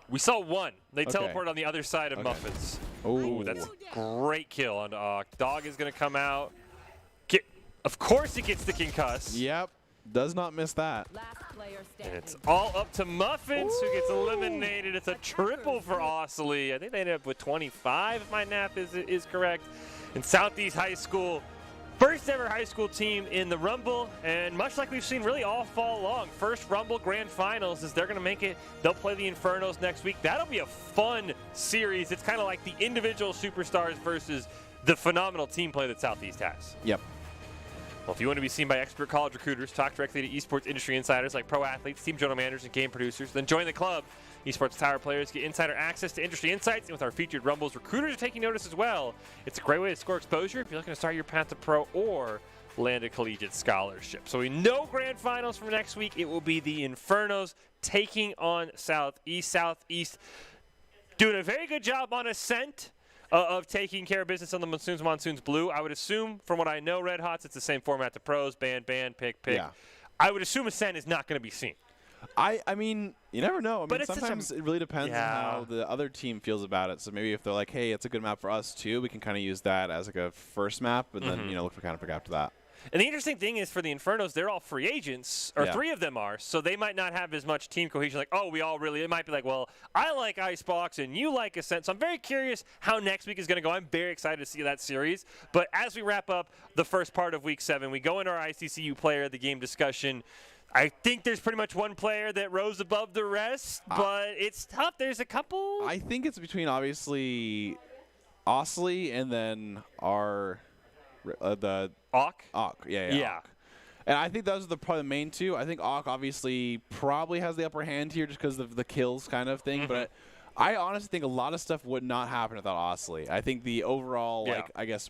[SPEAKER 2] We saw one. They teleported on the other side of Muffins.
[SPEAKER 1] Oh,
[SPEAKER 2] that's a great kill on Ock. Dog is going to come out. Of course he gets the concuss.
[SPEAKER 1] Yep. Does not miss that.
[SPEAKER 3] Last player
[SPEAKER 2] And
[SPEAKER 3] standing.
[SPEAKER 2] it's all up to Muffins, who gets eliminated. It's a triple for Osley. I think they ended up with 25, if my math is correct. In Southeast High School, first ever high school team in the Rumble, and much like we've seen really all fall long. First Rumble Grand Finals is they're going to make it. They'll play the Infernos next week. That'll be a fun series. It's kind of like the individual superstars versus the phenomenal team play that Southeast has.
[SPEAKER 1] Yep.
[SPEAKER 2] Well, if you want to be seen by expert college recruiters, talk directly to esports industry insiders like pro athletes, team general managers, and game producers, then join the club. Esports Tower players get insider access to industry insights, and with our featured Rumbles, recruiters are taking notice as well. It's a great way to score exposure if you're looking to start your path to pro or land a collegiate scholarship. So we know grand finals for next week. It will be the Infernos taking on Southeast. Southeast doing a very good job on Ascent. Of taking care of business on the Monsoons Blue. I would assume, from what I know, Red Hots, it's the same format to pros, ban, pick.
[SPEAKER 1] Yeah.
[SPEAKER 2] I would assume Ascent is not going to be seen.
[SPEAKER 1] I mean, you never know. I mean,
[SPEAKER 2] it's
[SPEAKER 1] sometimes it really depends on how the other team feels about it. So maybe if they're like, hey, it's a good map for us too, we can kind of use that as like a first map and then, look for kind of pick after that.
[SPEAKER 2] And the interesting thing is for the Infernos, they're all free agents, or 3 of them are, so they might not have as much team cohesion. Like, oh, we all really, it might be like, well, I like Icebox and you like Ascent. So I'm very curious how next week is going to go. I'm very excited to see that series. But as we wrap up the first part of Week 7, we go into our ICCU player of the game discussion. I think there's pretty much one player that rose above the rest, but it's tough. There's a couple.
[SPEAKER 1] I think it's between, obviously, Osley and then our the
[SPEAKER 2] Ock?
[SPEAKER 1] Ock, yeah. Ock. And I think those are probably the main 2. I think Ock obviously probably has the upper hand here just because of the kills kind of thing. But I honestly think a lot of stuff would not happen without Osley. I think the overall, like, I guess,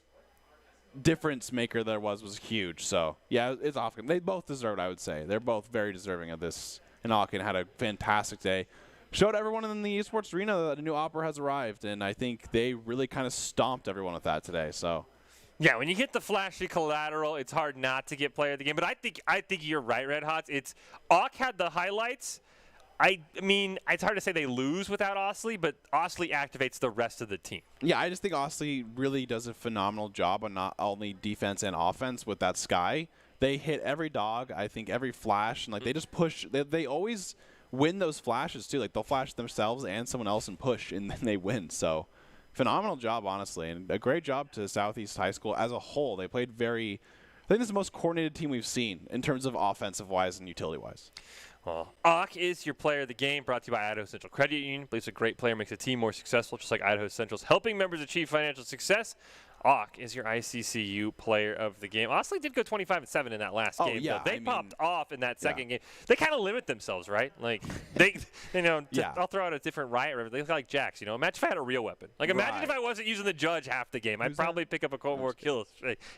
[SPEAKER 1] difference maker there was huge. So, yeah, it's off. They both deserved, I would say. They're both very deserving of this. And Aachen had a fantastic day. Showed everyone in the esports arena that a new Opera has arrived, and I think they really kind of stomped everyone with that today. So,
[SPEAKER 2] yeah, when you get the flashy collateral, it's hard not to get player of the game. But I think you're right, Red Hots. It's Auk had the highlights. I mean, it's hard to say they lose without Osley, but Osley activates the rest of the team.
[SPEAKER 1] Yeah, I just think Osley really does a phenomenal job on not only defense and offense with that Sky. They hit every dog, I think every flash, and like they just push. They always win those flashes too. Like they'll flash themselves and someone else and push, and then they win. So phenomenal job, honestly, and a great job to Southeast High School as a whole. They played very. I think this is the most coordinated team we've seen in terms of offensive wise and utility wise.
[SPEAKER 2] Well, Auk is your player of the game, brought to you by Idaho Central Credit Union. Believes a great player makes a team more successful, just like Idaho Central's helping members achieve financial success. Auk is your ICCU player of the game. Osley did go 25-7 in that last game.
[SPEAKER 1] Yeah,
[SPEAKER 2] They popped off in that second game. They kind of limit themselves, right? Like they, I'll throw out a different riot river. They look like Jacks. Imagine if I had a real weapon. Like imagine if I wasn't using the judge half the game. I'd probably pick up a couple more kills.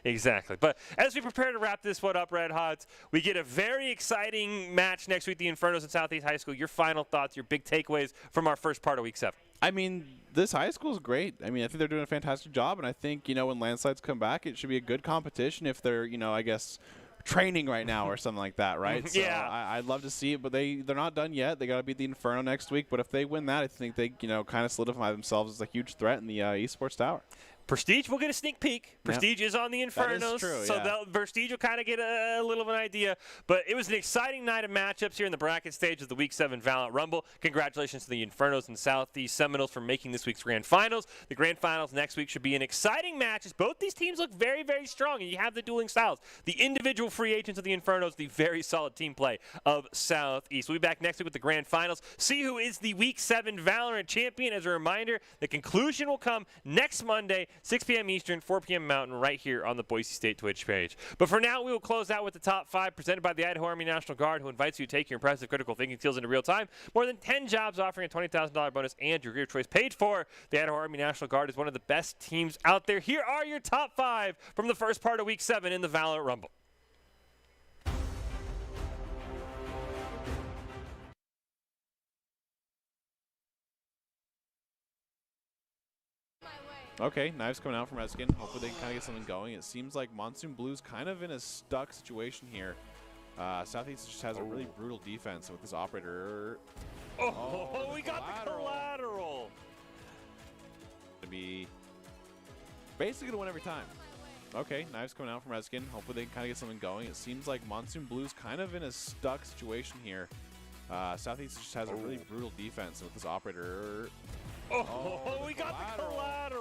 [SPEAKER 2] Exactly. But as we prepare to wrap this one up, Red Hots, we get a very exciting match next week. The Infernos and Southeast High School. Your final thoughts, your big takeaways from our first part of Week 7.
[SPEAKER 1] I mean, this high school is great. I mean, I think they're doing a fantastic job, and I think, when landslides come back, it should be a good competition if they're, I guess, training right now or something like that, right? So
[SPEAKER 2] yeah.
[SPEAKER 1] I'd love to see it, but they're not done yet. They got to beat the Inferno next week, but if they win that, I think they, kind of solidify themselves as a huge threat in the esports tower.
[SPEAKER 2] Prestige will get a sneak peek. Prestige is on the Infernos,
[SPEAKER 1] that is true,
[SPEAKER 2] so Prestige will kind of get a little of an idea. But it was an exciting night of matchups here in the bracket stage of the Week 7 Valorant Rumble. Congratulations to the Infernos and Southeast Seminoles for making this week's Grand Finals. The Grand Finals next week should be an exciting match as both these teams look very, very strong, and you have the dueling styles. The individual free agents of the Infernos, the very solid team play of Southeast. We'll be back next week with the Grand Finals. See who is the Week 7 Valorant champion. As a reminder, the conclusion will come next Monday, 6 p.m. Eastern, 4 p.m. Mountain, right here on the Boise State Twitch page. But for now, we will close out with the top 5 presented by the Idaho Army National Guard, who invites you to take your impressive critical thinking skills into real time. More than 10 jobs offering a $20,000 bonus and your career choice paid for. The Idaho Army National Guard is one of the best teams out there. Here are your top 5 from the first part of Week 7 in the Valorant Rumble.
[SPEAKER 1] Okay, Knives coming out from Redskin. Hopefully they can kind of get something going. It seems like Monsoon Blue's kind of in a stuck situation here. Southeast just has a really brutal defense with this operator.
[SPEAKER 2] Oh, we got the collateral.
[SPEAKER 1] To be basically going to win every time. Okay, Knives coming out from Redskin. Hopefully they can kind of get something going. It seems like Monsoon Blue's kind of in a stuck situation here. Southeast just has a really brutal defense with this operator.
[SPEAKER 2] Oh, we got the collateral.